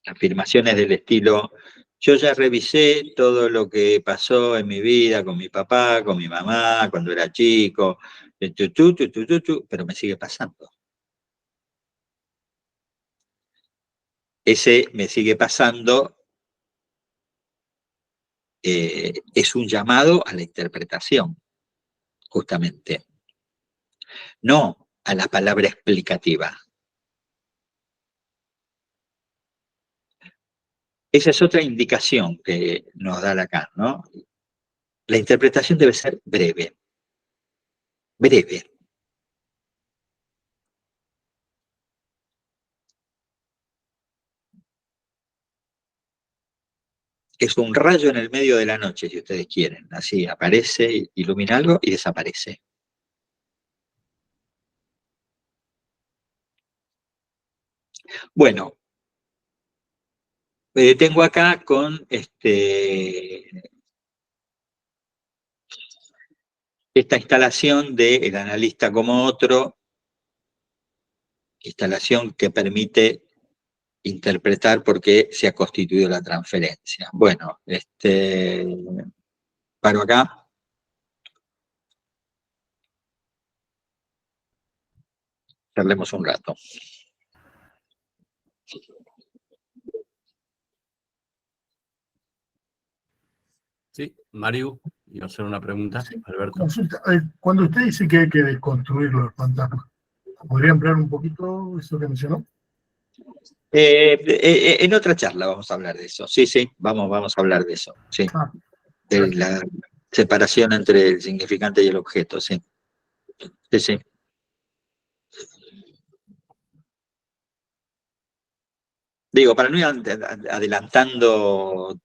Afirmaciones del estilo, yo ya revisé todo lo que pasó en mi vida con mi papá, con mi mamá, cuando era chico, pero me sigue pasando. Ese me sigue pasando es un llamado a la interpretación, justamente. No a la palabra explicativa. Esa es otra indicación que nos da Lacan, ¿no? La interpretación debe ser breve. Breve. Es un rayo en el medio de la noche, si ustedes quieren. Así aparece, ilumina algo y desaparece. Bueno, me detengo acá con esta instalación del analista como otro, instalación que permite interpretar por qué se ha constituido la transferencia. Bueno, paro acá. Charlemos un rato. Sí, Mario, iba a hacer una pregunta, Sí, Alberto. consulta. Cuando usted dice que hay que desconstruirlo, los fantasmas, ¿podría ampliar un poquito eso que mencionó? En otra charla vamos a hablar de eso. Sí, sí, vamos a hablar de eso. Sí. Ah, De la separación entre el significante y el objeto, sí. Sí, sí. Digo, para no ir adelantando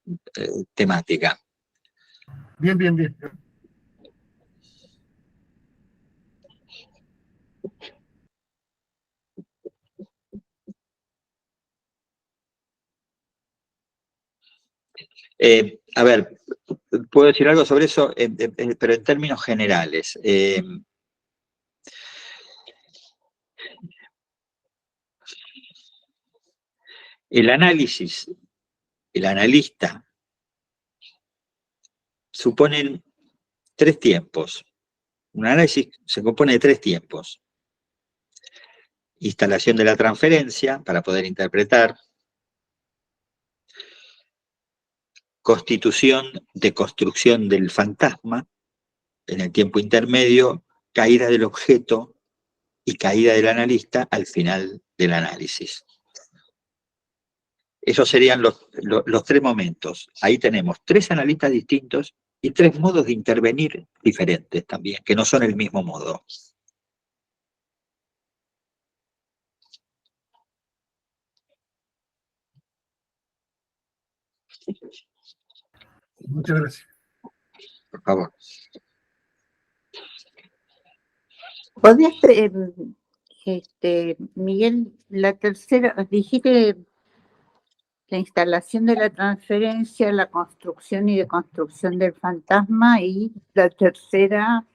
temática. bien, bien, bien. A ver, puedo decir algo sobre eso, pero en términos generales. El análisis, el analista, suponen 3 tiempos. Un análisis se compone de 3 tiempos. Instalación de la transferencia para poder interpretar. Constitución de construcción del fantasma. En el tiempo intermedio, caída del objeto y caída del analista al final del análisis. Esos serían los 3 momentos. Ahí tenemos 3 analistas distintos y 3 modos de intervenir diferentes también, que no son el mismo modo. Muchas gracias. Por favor. ¿Podrías, Miguel, la tercera, dijiste la instalación de la transferencia, la construcción y deconstrucción del fantasma, y la tercera,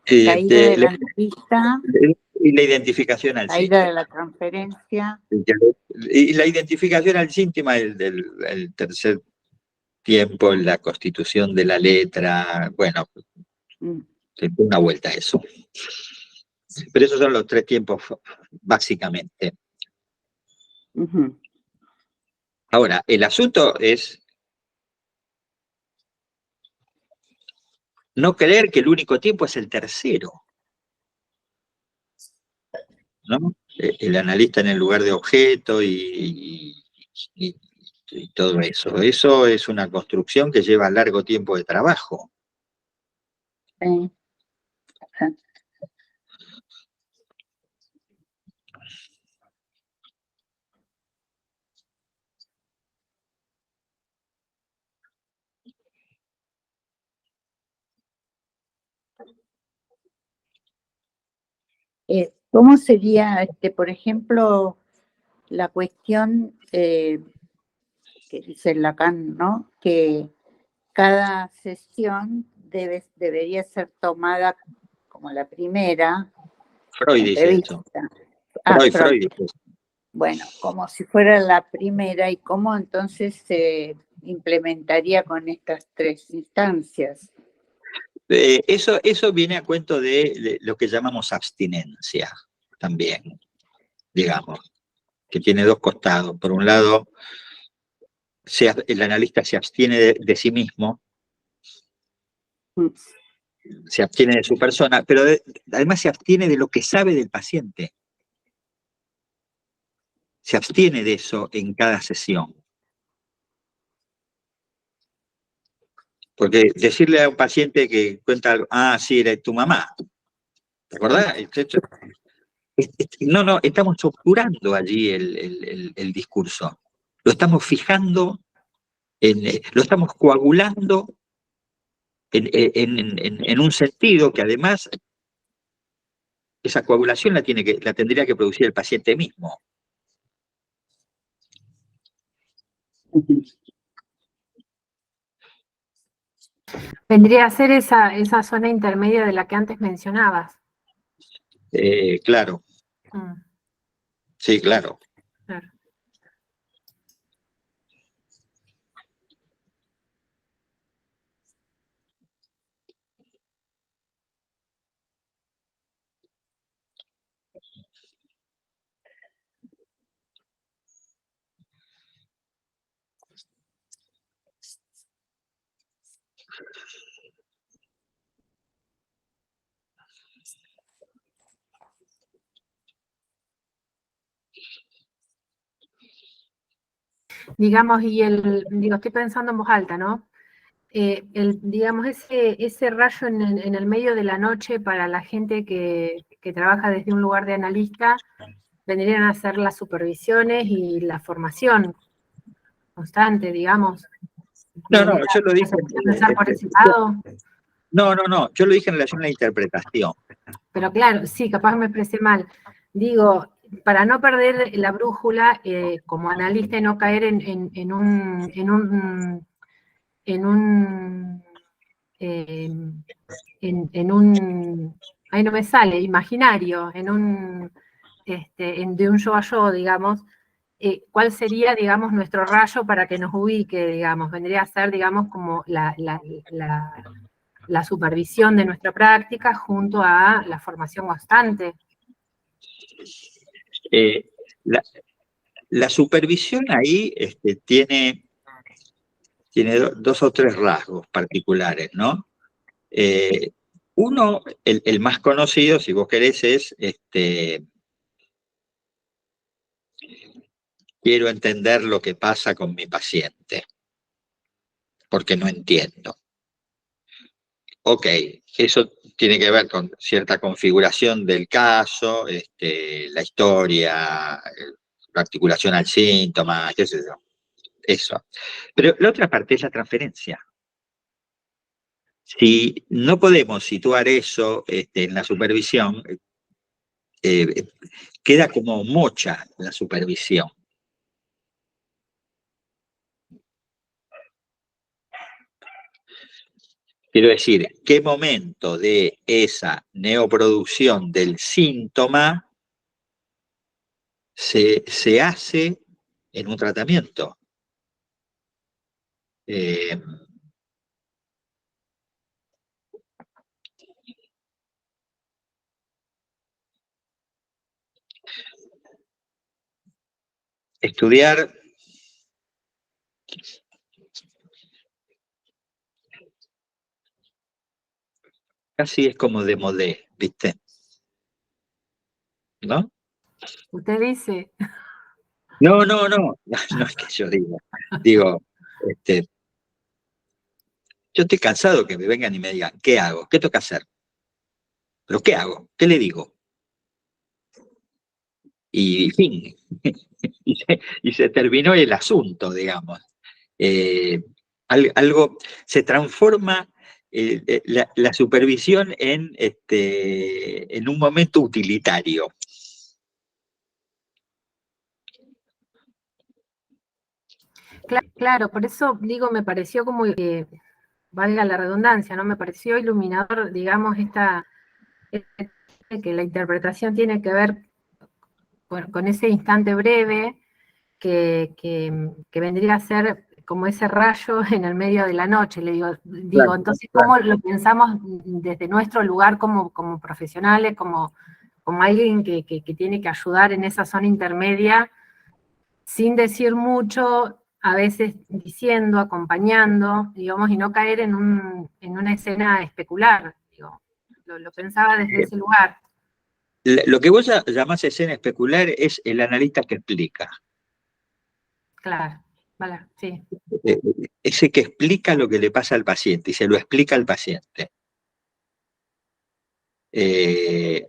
caída del analista, Y la identificación al caída síntoma. de la transferencia. Y la identificación al síntoma, el tercer tiempo, la constitución de la letra, bueno, se da una vuelta a eso. Pero esos son los 3 tiempos, básicamente. Ahora, el asunto es no creer que el único tiempo es el tercero, ¿no? El analista en el lugar de objeto y todo eso. Eso es una construcción que lleva largo tiempo de trabajo. ¿Cómo sería, por ejemplo, la cuestión que dice Lacan, ¿no? Que cada sesión debería ser tomada como la primera Freud dice eso. Freud dice eso. Bueno, como si fuera la primera, y cómo entonces se implementaría con estas 3 instancias. Eso viene a cuento de lo que llamamos abstinencia también, digamos, que tiene 2 costados. Por un lado, el analista se abstiene de sí mismo, se abstiene de su persona, pero además se abstiene de lo que sabe del paciente. Se abstiene de eso en cada sesión. Porque decirle a un paciente que cuenta algo, sí, era tu mamá, ¿te acordás? No, estamos obturando allí el discurso. Lo estamos fijando, lo estamos coagulando en un sentido que además esa coagulación la tendría que producir el paciente mismo. Vendría a ser esa zona intermedia de la que antes mencionabas. Claro, Mm, sí, claro. claro. Digamos, digo, estoy pensando en voz alta, ¿no? Digamos, ese rayo en el medio de la noche para la gente que trabaja desde un lugar de analista, vendrían a ser las supervisiones y la formación constante, digamos. No, no, Vendría yo lo dije. a pensar por ese lado. No, yo lo dije en relación a la interpretación. Pero claro, sí, capaz me expresé mal. Digo, para no perder la brújula como analista y no caer en un ahí no me sale, imaginario, de un yo a yo, digamos, ¿cuál sería, digamos, nuestro rayo para que nos ubique, digamos? Vendría a ser, digamos, como la supervisión de nuestra práctica junto a la formación constante. La, la supervisión ahí tiene dos o tres rasgos particulares, ¿no? Uno, el más conocido, si vos querés, es quiero entender lo que pasa con mi paciente, porque no entiendo. Ok, eso tiene que ver con cierta configuración del caso, la historia, la articulación al síntoma, qué sé yo, eso. Pero la otra parte es la transferencia. Si no podemos situar eso en la supervisión, queda como mocha la supervisión. Quiero decir, ¿qué momento de esa neoproducción del síntoma se hace en un tratamiento? Estudiar casi es como de modé, ¿viste? ¿No? Usted dice, No, no es que yo diga. Digo, yo estoy cansado que me vengan y me digan, ¿qué hago? ¿Qué toca hacer? ¿Pero qué hago? ¿Qué le digo? Y fin, y se terminó el asunto, digamos. Algo se transforma la supervisión en un momento utilitario. claro, por eso digo, me pareció como, valga la redundancia, ¿no? Me pareció iluminador, digamos, que la interpretación tiene que ver con ese instante breve que vendría a ser como ese rayo en el medio de la noche, le digo, Claro, entonces, claro. ¿cómo lo pensamos desde nuestro lugar como profesionales, como alguien que tiene que ayudar en esa zona intermedia, sin decir mucho, a veces diciendo, acompañando, digamos, y no caer en una escena especular, digo, lo pensaba desde ese lugar. Lo que vos llamás escena especular es el analista que explica. Claro, vale, sí. Ese que explica lo que le pasa al paciente y se lo explica al paciente.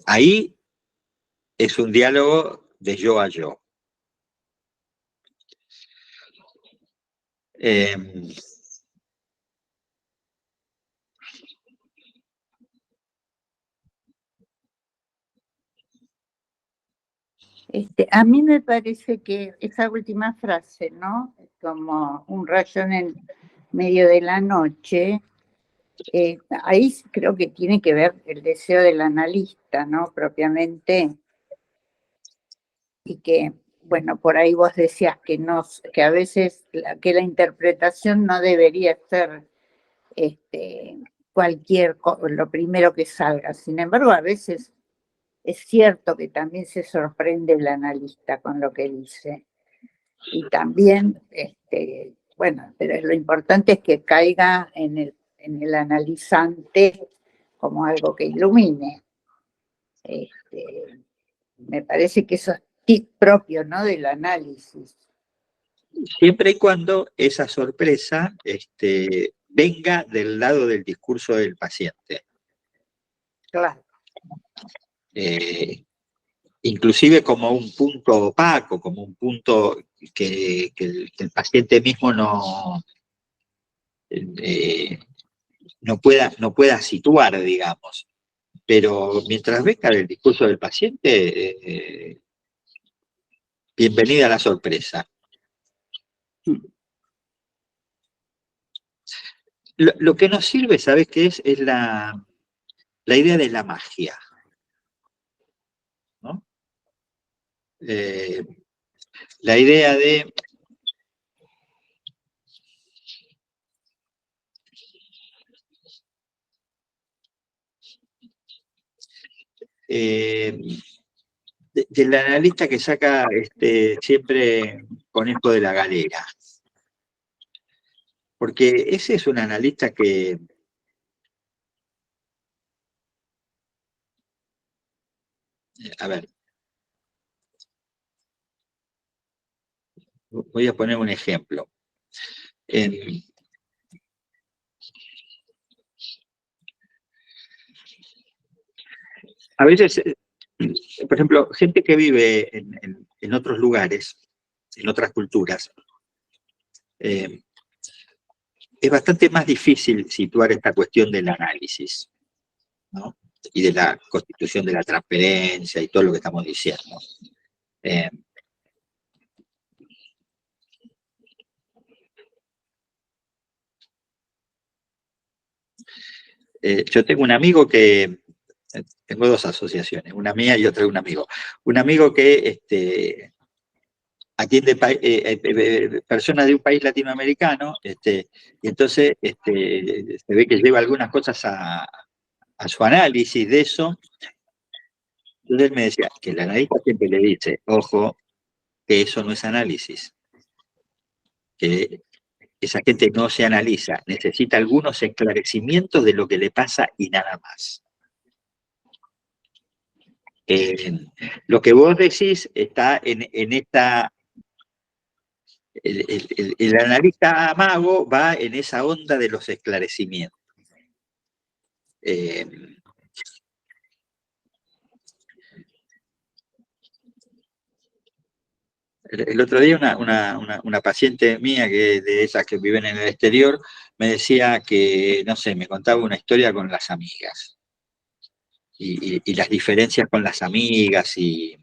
Ahí es un diálogo de yo a yo. A mí me parece que esa última frase, ¿no? Como un rayo en el medio de la noche, Ahí creo que tiene que ver el deseo del analista, ¿no? Propiamente, y que, bueno, por ahí vos decías que a veces que la interpretación no debería ser lo primero que salga. Sin embargo, a veces es cierto que también se sorprende el analista con lo que dice. Y también, bueno, pero lo importante es que caiga en el analizante como algo que ilumine. Me parece que eso es tip propio, ¿no?, del análisis. Siempre y cuando esa sorpresa venga del lado del discurso del paciente. Claro. Inclusive como un punto opaco, como un punto que el paciente mismo no pueda situar, digamos. Pero mientras venga del discurso del paciente, bienvenida a la sorpresa. Lo que nos sirve, ¿sabes qué es? Es la idea de la magia, ¿no? La idea de del analista que saca siempre conejo de la galera. Porque ese es un analista que a ver, voy a poner un ejemplo. A veces, por ejemplo, gente que vive en otros lugares, en otras culturas, es bastante más difícil situar esta cuestión del análisis, ¿no? Y de la constitución de la transferencia y todo lo que estamos diciendo. Yo tengo un amigo que, tengo dos asociaciones, una mía y otra de un amigo. Un amigo que atiende personas de un país latinoamericano, y entonces se ve que lleva algunas cosas a su análisis de eso. Entonces él me decía que el analista siempre le dice, ojo, que eso no es análisis, que esa gente no se analiza, necesita algunos esclarecimientos de lo que le pasa y nada más. Lo que vos decís está en esta... El analista mago va en esa onda de los esclarecimientos. El otro día una paciente mía, de esas que viven en el exterior, me decía que, no sé, me contaba una historia con las amigas. Y las diferencias con las amigas, y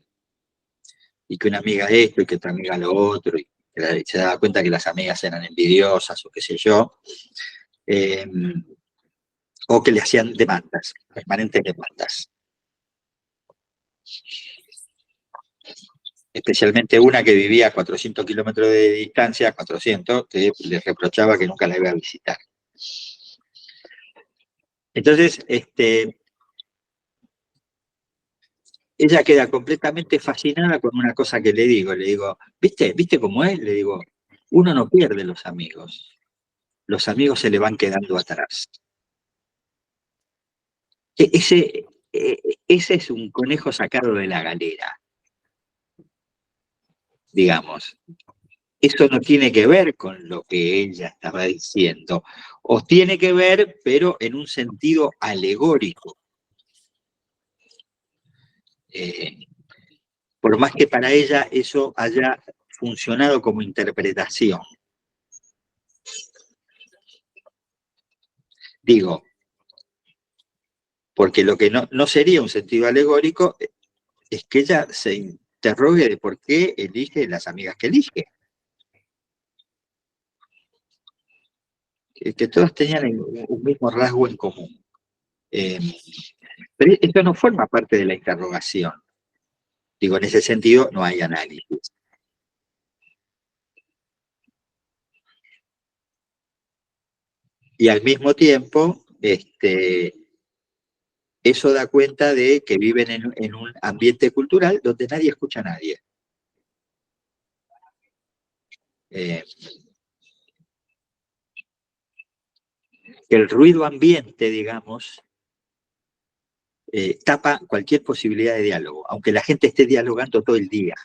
que una amiga esto y que otra amiga lo otro, y que se daba cuenta que las amigas eran envidiosas o qué sé yo, o que le hacían demandas, permanentes demandas. Especialmente una que vivía a 400 kilómetros de distancia, 400, que le reprochaba que nunca la iba a visitar. Entonces, ella queda completamente fascinada con una cosa que le digo, ¿viste cómo es? Le digo, uno no pierde los amigos se le van quedando atrás. Ese es un conejo sacado de la galera, digamos. Eso no tiene que ver con lo que ella estaba diciendo, o tiene que ver, pero en un sentido alegórico. Por más que para ella eso haya funcionado como interpretación. Digo, porque lo que no sería un sentido alegórico es que ella se interrogue de por qué elige las amigas que elige. que todas tenían un mismo rasgo en común. Pero esto no forma parte de la interrogación. Digo, en ese sentido no hay análisis. Y al mismo tiempo, eso da cuenta de que viven en un ambiente cultural donde nadie escucha a nadie. El ruido ambiente, digamos, tapa cualquier posibilidad de diálogo, aunque la gente esté dialogando todo el día.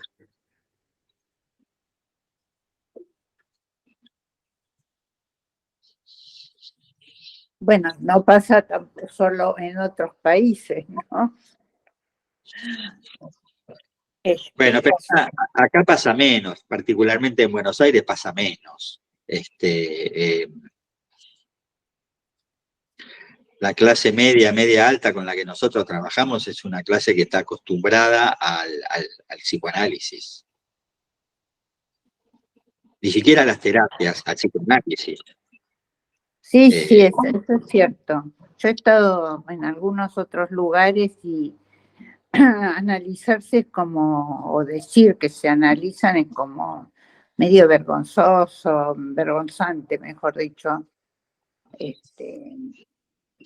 Bueno, no pasa tampoco solo en otros países, ¿no? Bueno, pero acá pasa menos, particularmente en Buenos Aires pasa menos. La clase media, media alta con la que nosotros trabajamos es una clase que está acostumbrada al psicoanálisis. Ni siquiera a las terapias, al psicoanálisis. Sí, sí, eso es cierto. Yo he estado en algunos otros lugares y analizarse como, o decir que se analizan es como medio vergonzoso, vergonzante, mejor dicho.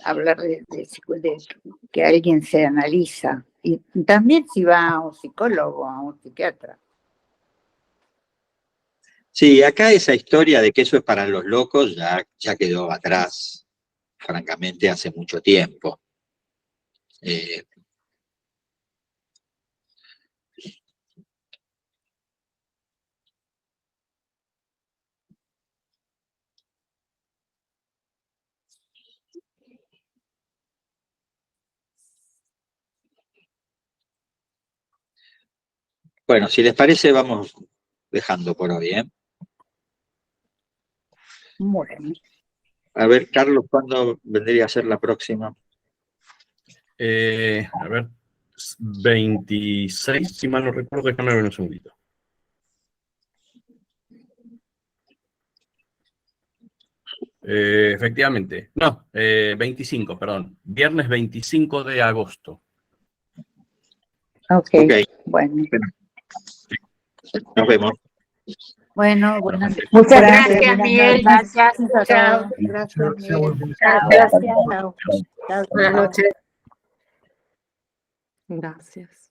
Hablar de que alguien se analiza. Y también si va a un psicólogo, a un psiquiatra. Sí, acá esa historia de que eso es para los locos ya quedó atrás, francamente, hace mucho tiempo. Bueno, si les parece, vamos dejando por hoy, ¿eh? Bueno. A ver, Carlos, ¿cuándo vendría a ser la próxima? A ver, 26, si mal no recuerdo, déjame ver un segundito. Efectivamente, no, 25, perdón, viernes 25 de agosto. Ok, bueno. Nos vemos. Bueno, buenas noches. Muchas gracias, Miguel. Gracias. Chao. Gracias. Gracias. Chao. Buenas noches. Gracias.